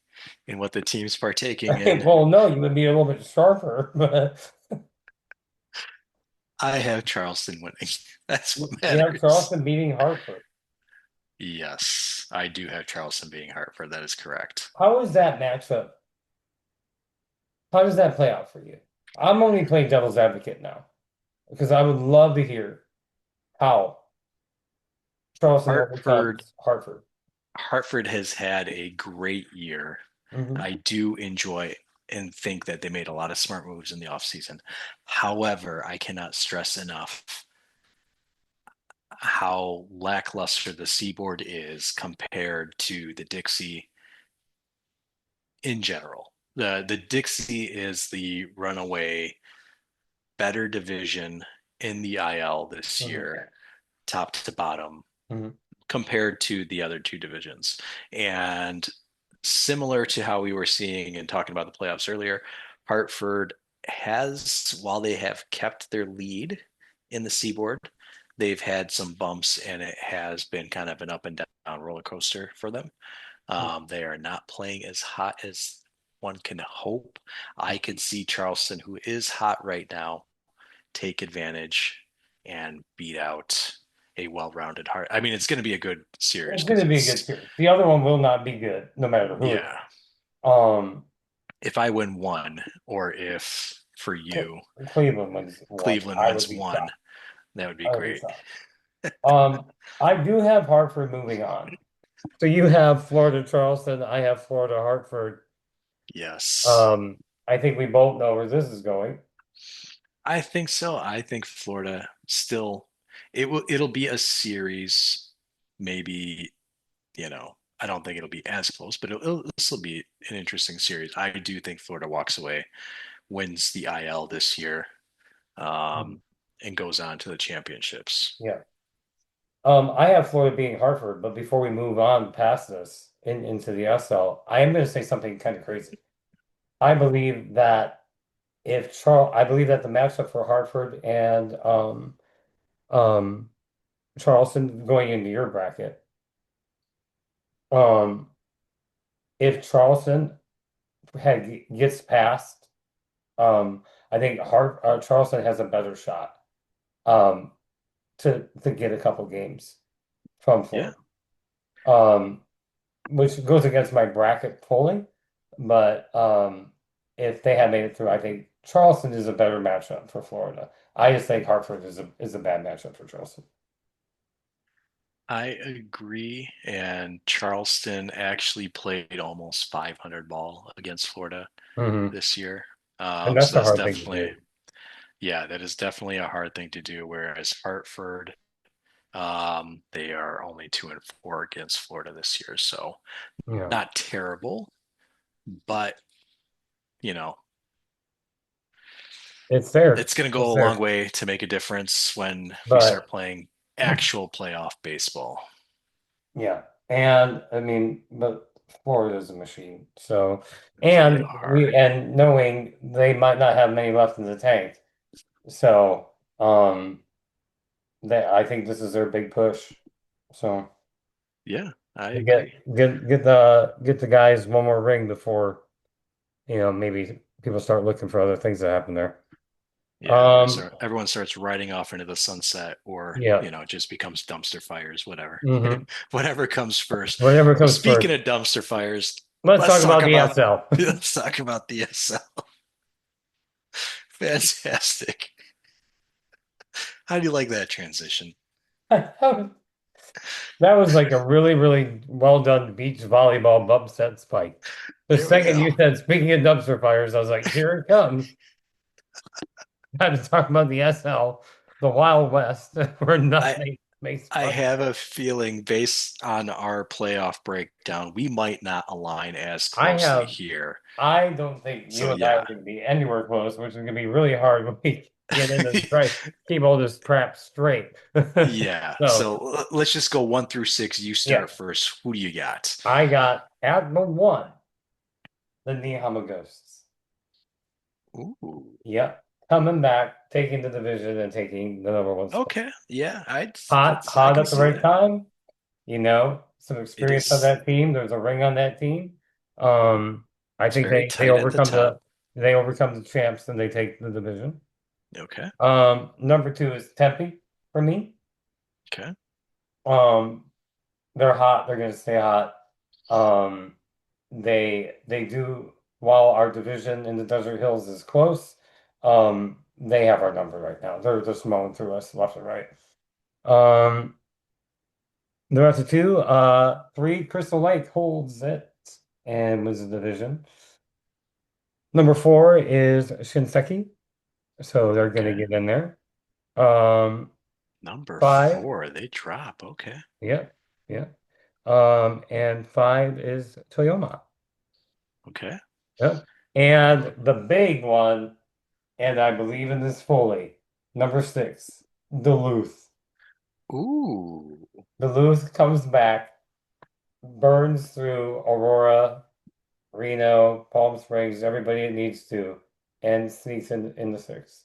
in what the team's partaking in. Well, no, you would be a little bit sharper, but I have Charleston winning. That's what you have matters. Charleston beating Hartford. Yes, I do have Charleston beating Hartford. That is correct. How is that matchup? How does that play out for you? I'm only playing devil's advocate now because I would love to hear how Charleston Hartford overcomes Hartford. Hartford has had a great year. Hmm. I do enjoy and think that they made a lot of smart moves in the offseason. However, I cannot stress enough how lackluster the Seaboard is compared to the Dixie in general. The Dixie is the runaway better division in the IL this Hmm. year, top to bottom, Hmm. compared to the other two divisions. And similar to how we were seeing and talking about the playoffs earlier, Hartford has, while they have kept their lead in the Seaboard, they've had some bumps and it has been kind of an up and down roller coaster for them. They are not playing as hot as one can hope. I could see Charleston, who is hot right now, take advantage and beat out a well-rounded heart. I mean, it's going to be a good series It's going because to be a good it's series. The other one will not be good, no matter who it is. yeah. Um, If I win one, or if for Cle- you Cleveland wins one. Cleveland I would wins be one, shocked. that would be I would be great. shocked. I do have Hartford moving on. So you have Florida Charleston. I have Florida Hartford. Yes, Um, I think we both know where this is going. I think so. I think Florida still it'll be a series, maybe, I don't think it'll be as close, but this will be an interesting series. I do think Florida walks away, wins the IL this year, Mhm. and goes on to the championships. Yeah. I have Florida being Hartford, but before we move on past this into the SL, I am going to say something kind of crazy. I believe that I believe that the matchup for Hartford and um Charleston going into your bracket, um, if Charleston gets past, I think Charleston has a better shot um to get a couple games from Yeah, Florida. Um, which goes against my bracket polling. But if they had made it through, I think Charleston is a better matchup for Florida. I just think Hartford is a bad matchup for Charleston. I agree. And Charleston actually played almost 500 ball against Florida Hmm. this year. And So that's a that's hard thing to definitely, do. yeah, that is definitely a hard thing to do. Whereas Hartford, they are only 2-4 against Florida this year. So Yeah, not terrible, but you know, it's there. it's going to go It's a long there. way to make a difference when we start But playing actual playoff baseball. yeah. And I mean, but Florida's a machine. So, They and are. knowing they might not have many left in the tank. So, I think this is their big push. So Yeah, I to agree. get the guys one more ring before, maybe people start looking for other things that happen there. Yeah, Um, everyone starts riding off into the sunset, or yeah. it just becomes dumpster fires, whatever, Hmm. whatever comes first. Whatever Well, comes speaking first. of dumpster fires, Let's let's talk talk about the about SL. let's talk about the SL. Fantastic. How do you like that transition? That was like a really, really well done beach volleyball bump set spike. The There we second go. you said, speaking of dumpster fires, I was like, here it comes. Time to talk about the SL, the Wild West, where I nothing makes I fun. have a feeling based on our playoff breakdown, we might not align as I closely have, here. I don't think you So and I yeah. are going to be anywhere close, which is going to be really hard when we get in and try keep all this crap straight. Yeah. So, So let's just go 1 through 6. You yeah, start first. Who do you got? I got at the one, the Nihama Ghosts. Ooh. Yep. Coming back, taking the division and taking the number one spot. Okay. Yeah, I Hot can at the see right that. time, some It experience on is that team. There's a ring on that team. Um, I it's think very they tight at the overcome top. the champs and they take the division. Okay. Number two is Tempe for me. Okay. Um, they're hot. They're gonna stay hot. Um, they do while our division in the Desert Hills is close. They have our number right now. They're just mowing through us left and right. Um, the rest of two, three, Crystal Lake holds it and wins the division. Number four is Shinseki, so they're gonna Okay. get in there. Um, Number five, 4, they drop. Okay. yeah, yeah. And five is Toyoma. Okay. Yep. And the big one, and I believe in this fully, number six, Duluth. Ooh. Duluth comes back, burns through Aurora, Reno, Palm Springs, everybody it needs to, and sneaks in the six.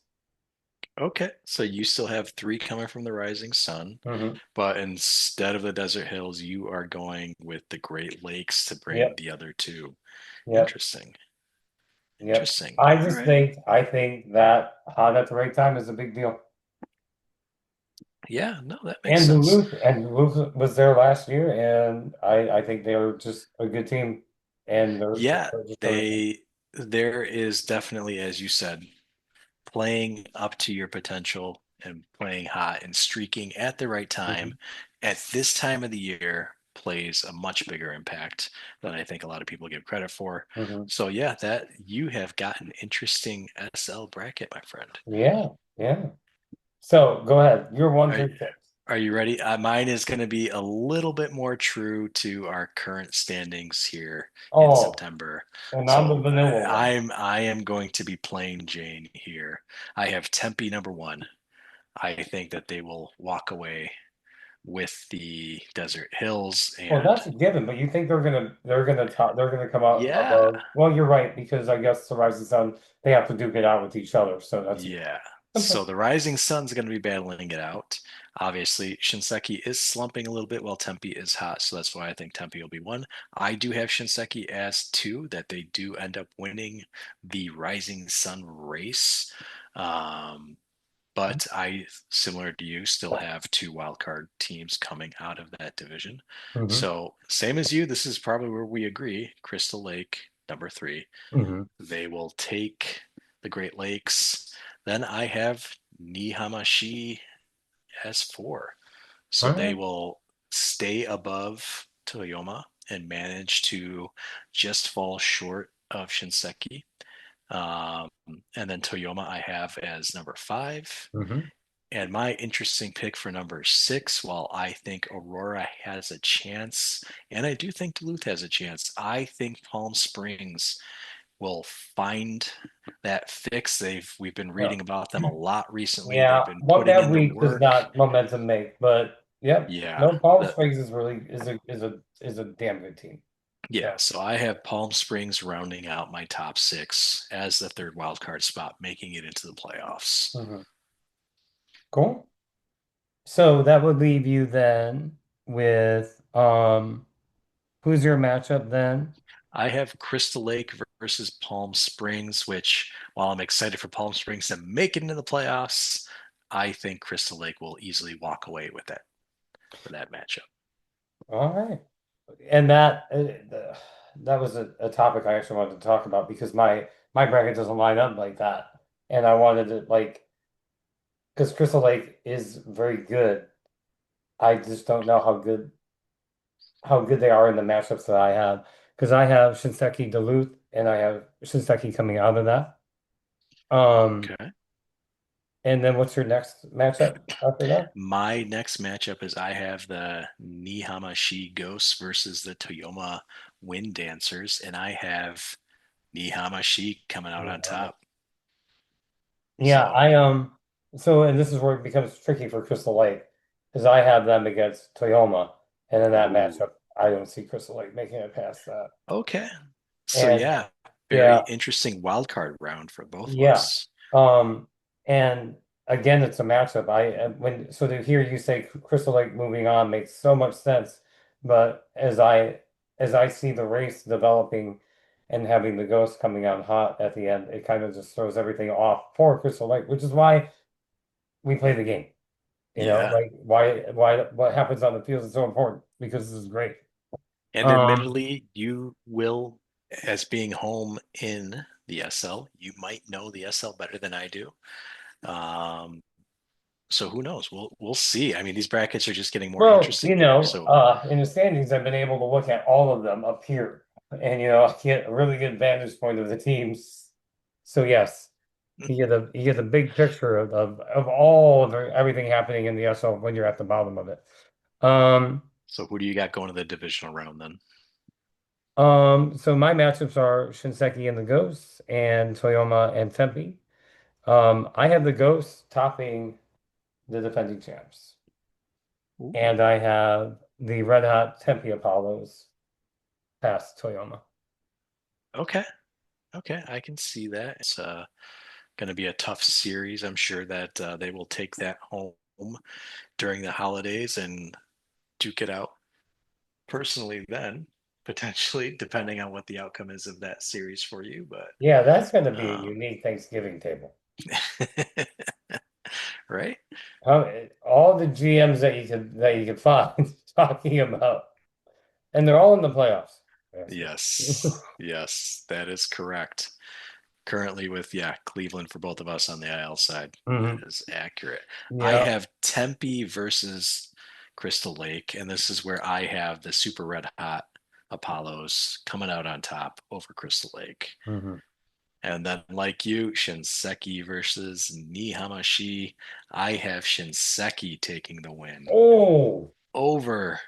Okay. So you still have 3 coming from the Rising Sun, Hmm. but instead of the Desert Hills, you are going with the Great Lakes to bring Yep, the other two. yep, Interesting. yep. Interesting. All right. I think that hot at the right time is a big deal. Yeah, no, that makes sense. And Duluth was there last year, and I think they were just a good team, and Yeah, they're just starting. there is definitely, as you said, playing up to your potential and playing hot and streaking at the right time Mhm. at this time of the year plays a much bigger impact than I think a lot of people give credit for. Mhm. So yeah, that you have got an interesting SL bracket, my friend. Yeah, yeah. So go ahead. You're one Are, through six. are you ready? Mine is going to be a little bit more true to our current standings here in Oh, September. and I'm the So vanilla one. I am going to be plain Jane here. I have Tempe number 1. I think that they will walk away with the Desert Hills, Well, and that's a given, but you think they're gonna come out yeah, above? Well, you're right because I guess the Rising Sun they have to duke it out with each other, so that's yeah. okay. So the Rising Sun's going to be battling it out. Obviously, Shinseki is slumping a little bit while Tempe is hot, so that's why I think Tempe will be 1. I do have Shinseki as 2, that they do end up winning the Rising Sun race. Um, but I, similar to you, still have 2 wildcard teams coming out of that division. Hmm. So, same as you, this is probably where we agree. Crystal Lake, number 3. Hmm. They will take the Great Lakes. Then I have Nihamashi as 4. All So they right. will stay above Toyoma and manage to just fall short of Shinseki. Um, and then Toyoma I have as number 5. Hmm. And my interesting pick for number 6, while I think Aurora has a chance, and I do think Duluth has a chance, I think Palm Springs will find that fix. We've been Yeah. reading about them a lot recently. They've Yeah. been One putting bad in the week does work. not momentum make, but Yep. Yeah. No, Palm The, Springs is really is a damn good team. yeah. Yeah. So I have Palm Springs rounding out my top six as the third wild card spot, making it into the playoffs. Mhm. Cool. So that would leave you then with who's your matchup then? I have Crystal Lake versus Palm Springs, which, while I'm excited for Palm Springs to make it into the playoffs, I think Crystal Lake will easily walk away with that for that matchup. All right. And that was a topic I actually wanted to talk about because my bracket doesn't line up like that. And I wanted to like because Crystal Lake is very good. I just don't know how good they are in the matchups that I have. Because I have Shinseki Duluth and I have Shinseki coming out of that. Um, Okay. and then what's your next matchup after that? My next matchup is I have the Nihamashi Ghosts versus the Toyoma Wind Dancers, and I have Nihamashi coming out on Yeah. top. Yeah, So, so and this is where it becomes tricky for Crystal Lake because I have them against Toyoma, and in that ooh, matchup, I don't see Crystal Lake making it past that. okay. So And yeah, very yeah, interesting wild card round for both of yeah. us. And again, it's a matchup. When so to hear you say Crystal Lake moving on makes so much sense, but as I see the race developing and having the ghost coming out hot at the end, it kind of just throws everything off for Crystal Lake, which is why we play the game. Yeah. Like why what happens on the field is so important because this is great. And Um, admittedly, you will, as being home in the SL, you might know the SL better than I do. Um, so who knows? We'll see. I mean, these brackets are just getting more well, interesting here. So in the standings, I've been able to look at all of them up here, and I get a really good vantage point of the teams. So yes, you get a big picture of all of everything happening in the SL when you're at the bottom of it. Um, so who do you got going to the divisional round then? so my matchups are Shinseki and the Ghosts and Toyoma and Tempe. I have the Ghosts topping the defending champs. Ooh, And I have the Red Hot Tempe Apollos past Toyoma. okay. Okay, I can see that. It's going to be a tough series. I'm sure that they will take that home during the holidays and duke it out personally then, potentially, depending on what the outcome is of that series for you. But Yeah, that's going to be a um, unique Thanksgiving table. right? All the GMs that you could find talking about, and they're all in the playoffs. Yes. Yes, yes, that is correct. Currently with, yeah, Cleveland for both of us on the IL side. That Hmm. is accurate. I Yeah. have Tempe versus Crystal Lake, and this is where I have the super red hot Apollos coming out on top over Crystal Lake. Hmm. And then, like you, Shinseki versus Nihamashi. I have Shinseki taking the win Oh. over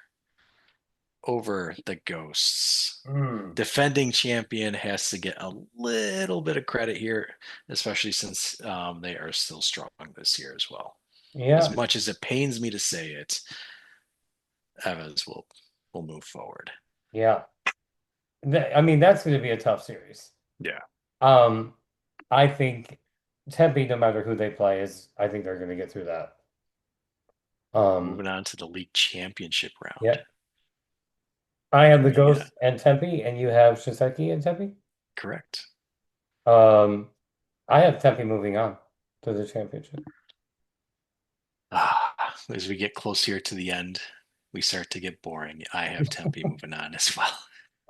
the Ghosts. Mm. Defending champion has to get a little bit of credit here, especially since they are still strong this year as well. As Yeah. much as it pains me to say it, Evans will move forward. Yeah. I mean, that's going to be a tough series. Yeah. Um, I think Tempe, no matter who they play, I think they're going to get through that. Um, Moving on to the league championship round. yeah. I have Who the do you got? Ghost and Tempe, and you have Shiseki and Tempe. Correct. Um, I have Tempe moving on to the championship. As we get close here to the end, we start to get boring. I have Tempe moving on as well.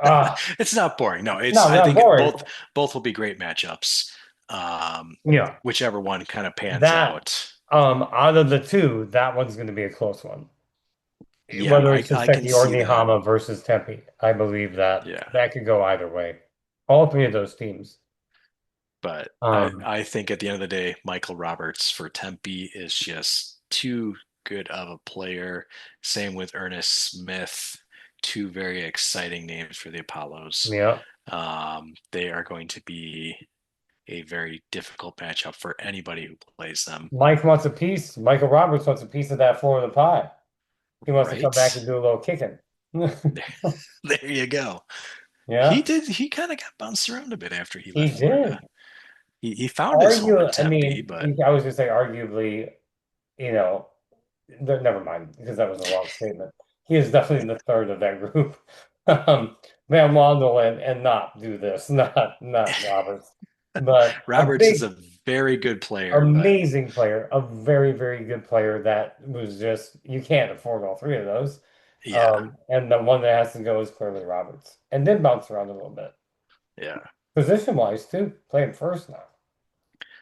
Ah, It's not boring. No, it's no, I not think boring. both will be great matchups. Um, Yeah, whichever one kind of pans that out. out of the two, that one's going to be a close one. Yeah, Whether it's I can Shiseki or see that. Nihama versus Tempe, I believe that Yeah. that could go either way. All three of those teams. But Um, I think at the end of the day, Michael Roberts for Tempe is just too good of a player. Same with Ernest Smith, two very exciting names for the Apollos. yeah. They are going to be a very difficult matchup for anybody who plays them. Mike wants a piece. Michael Roberts wants a piece of that floor of the pie. He wants to come back and Right? do a little kicking. There you go. He Yeah, did. He kind of got bounced around a bit after he he left Florida. did. He found his home in I Tempe, mean, but I was gonna say arguably, you know, never mind, because that was a wrong statement. He is definitely the third of that group. Van Wandel and not do this, not Roberts, but a Roberts is big, a very good player. But amazing player, a very, very good player that was just you can't afford all three of those. yeah, And the one that has to go is clearly Roberts, and then bounce around a little bit, yeah. position wise too, playing first now.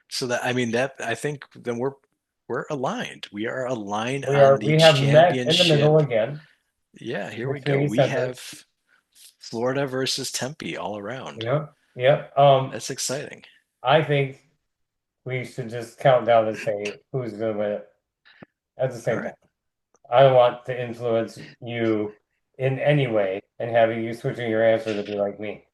So that I mean that I think then we're aligned. We are aligned on We the have met in the middle championship. again, Yeah, here the we go. community We center. have Florida versus Tempe all around. Yeah, yeah. That's exciting. I think we should just count down and say who's going to win it at the All same time. right. I don't want to influence you in any way and having you switching your answer to be like me.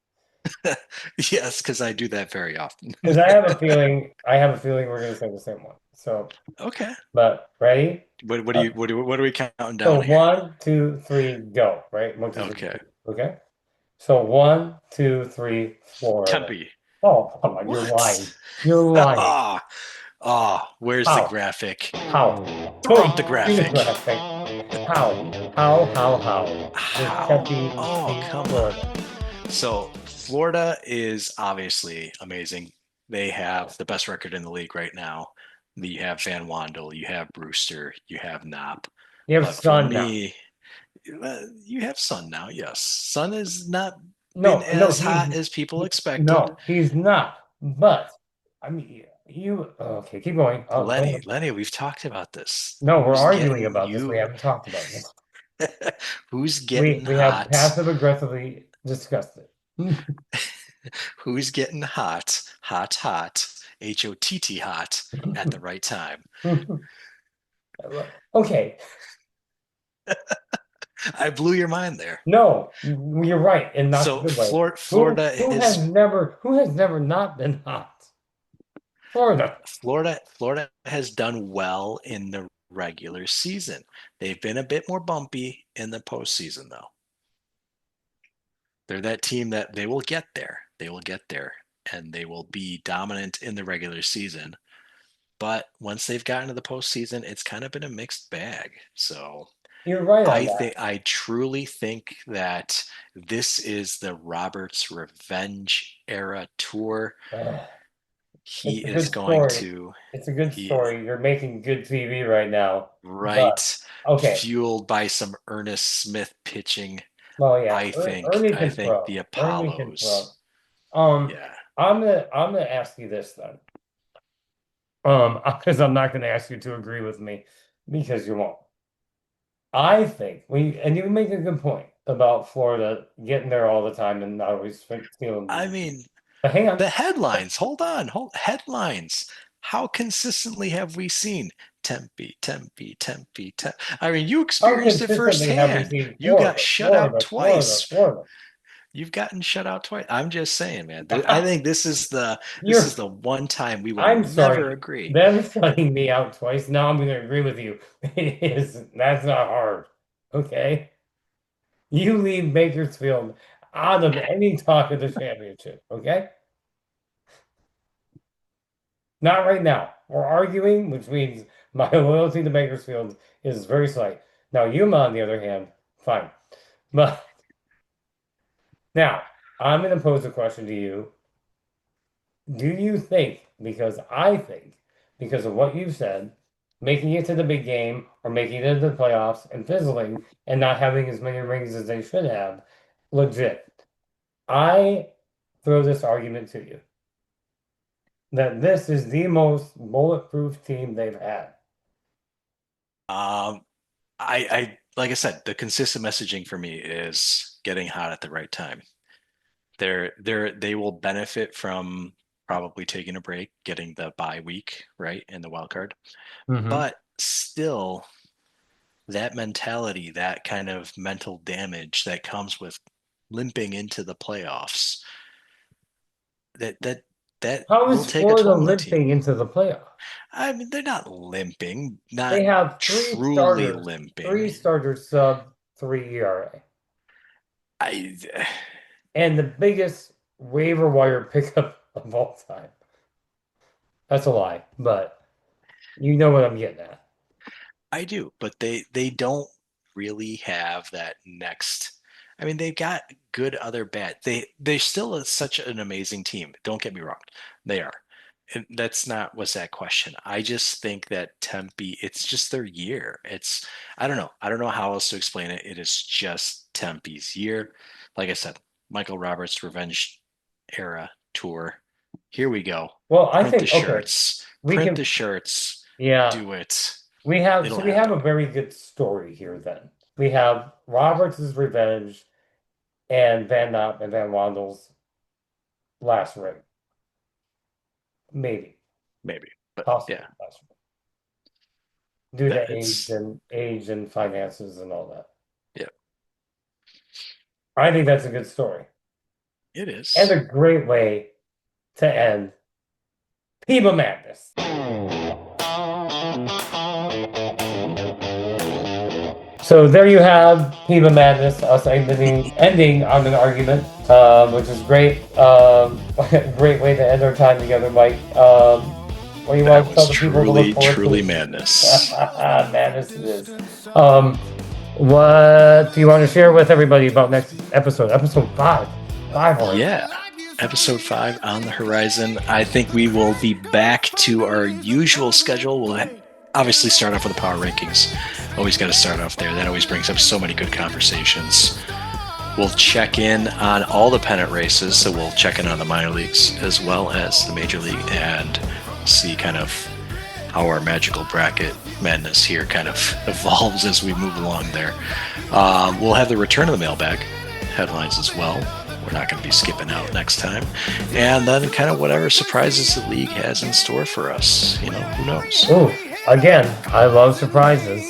Yes, because I do that very often. Because I have a feeling we're going to say the same one. So, Okay. but ready? What do Uh, you what are we counting so down here? one, two, three, go. Right? One, two, three. Okay. Okay. So one, two, three, Florida. Tempe. Oh, come on, you're What? lying. You're lying. Ah, where's the How? graphic? How? Throw up Boom! the See the graphic. graphic. How? How does How? Tempe Oh, beat come on. Florida? So Florida is obviously amazing. They have the best record in the league right now. You have Van Wandel, you have Brewster, you have Knopp. You have But for Sun now. me, you have Sun now. Yes, Sun has not been No, no, as hot as people expected. no, he's not. But I mean, you okay? Keep going. Oh, go Lenny, ahead. Lenny, we've talked about this. No, we're Who's arguing getting about this. We you? haven't talked about this. Who's getting We have hot? passive aggressively discussed it. Who's getting hot? Hot, hot. HOTT hot at the right time. Okay, I blew your mind there. no, you're right, and not the So good way. Florida is Who has never not been hot? Florida. Florida has done well in the regular season. They've been a bit more bumpy in the postseason, though. They're that team that they will get there. They will get there, and they will be dominant in the regular season. But once they've gotten to the postseason, it's kind of been a mixed bag. So You're right on that. I truly think that this is the Roberts revenge era tour. Ugh. He It's a is good going story. to It's a good he story. You're making good TV right now. But right okay. fueled by some Ernest Smith pitching. Well, yeah. Ernie I can think throw. the Ernie can throw. Apollos. Um, Yeah. I'm gonna ask you this then. Because I'm not gonna ask you to agree with me because you won't. I think and you make a good point about Florida getting there all the time and not always feeling I beat. mean, But hang on. the headlines. Hold on. Hold headlines. How consistently have we seen Tempe, Tempe, Tempe, Tempe? I mean, you How experienced it consistently have we firsthand. seen You got Florida, shut out Florida, Florida, twice. Florida? You've gotten shut out twice. I'm just saying, man. I think this is You're the one time we will I'm never sorry. agree. Them shutting me out twice. Now I'm going to agree with you. That's not hard. Okay. You leave Bakersfield out of any talk of the championship. Okay. Not right now. We're arguing, which means my loyalty to Bakersfield is very slight. Now, Yuma, on the other hand, fine. But now I'm going to pose a question to you. Do you think, because I think, because of what you've said, making it to the big game or making it to the playoffs and fizzling and not having as many rings as they should have, legit, I throw this argument to you that this is the most bulletproof team they've had. Um, I like I said, the consistent messaging for me is getting hot at the right time. They will benefit from probably taking a break, getting the bye week, right, and the wild card. Mm-hmm. But still, that mentality, that kind of mental damage that comes with limping into the playoffs, that that How will is take a Florida toll on the team. limping into the playoffs? I mean, they're not limping, not They have truly limping. three starters sub 3 ERA, I and the biggest waiver wire pickup of all time. That's a lie, but you know what I'm getting at. I do, but they don't really have that next. I mean, they've got good other bats. They're still such an amazing team. Don't get me wrong, they are. And that's not what's that question. I just think that Tempe, it's just their year. It's I don't know. I don't know how else to explain it. It is just Tempe's year. Like I said, Michael Roberts Revenge Era Tour. Here we go. Well, I Print the think okay, shirts. we Print can. the shirts. Yeah, Do it. we have. It'll So we have a happen. very good story here. Then we have Roberts' revenge and Van Nopp and Van Wandel's last ring, maybe Maybe. But possibly yeah, last ring, due that to it's age and finances and all that. yeah, I think that's a good story it and is. a great way to end PEBA Madness. So there you have PEBA Madness, us ending on an argument, which is great. Great way to end our time together, Mike. What do you That want to tell was the people to look forward truly to? madness. Madness it is. What do you want to share with everybody about next episode? Episode 5. 5 already. Yeah. Episode 5 on the horizon. I think we will be back to our usual schedule. We'll obviously start off with the power rankings. Always got to start off there. That always brings up so many good conversations. We'll check in on all the pennant races. So we'll check in on the minor leagues as well as the major league and see kind of how our magical bracket madness here kind of evolves as we move along there. We'll have the return of the mailbag headlines as well. We're not going to be skipping out next time. And then kind of whatever surprises the league has in store for us. You know, who knows? Ooh, again, I love surprises.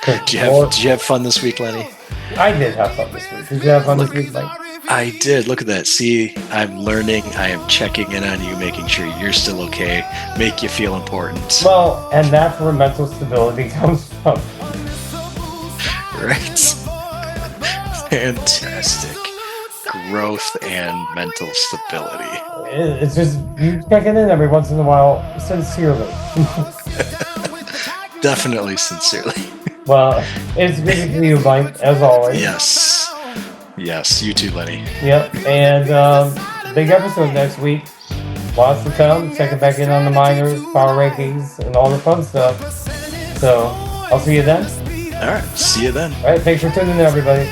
Did you have fun this week, Lenny? I did have fun this week. Did you have fun this week, Mike? I did. Look at that. See, I'm learning. I am checking in on you, making sure you're still okay, make you feel important. Well, and that's where mental stability comes from. Right? Fantastic. Growth and mental stability. It's just you checking in every once in a while, sincerely. Definitely sincerely. Well, it's good to see you, Mike, as always. Yes. Yes, you too, Lenny. Yep, and big episode next week. Lots to come. Checking back in on the minors, power rankings, and all the fun stuff. So, I'll see you then. All right. See you then. All right, thanks for tuning in, everybody.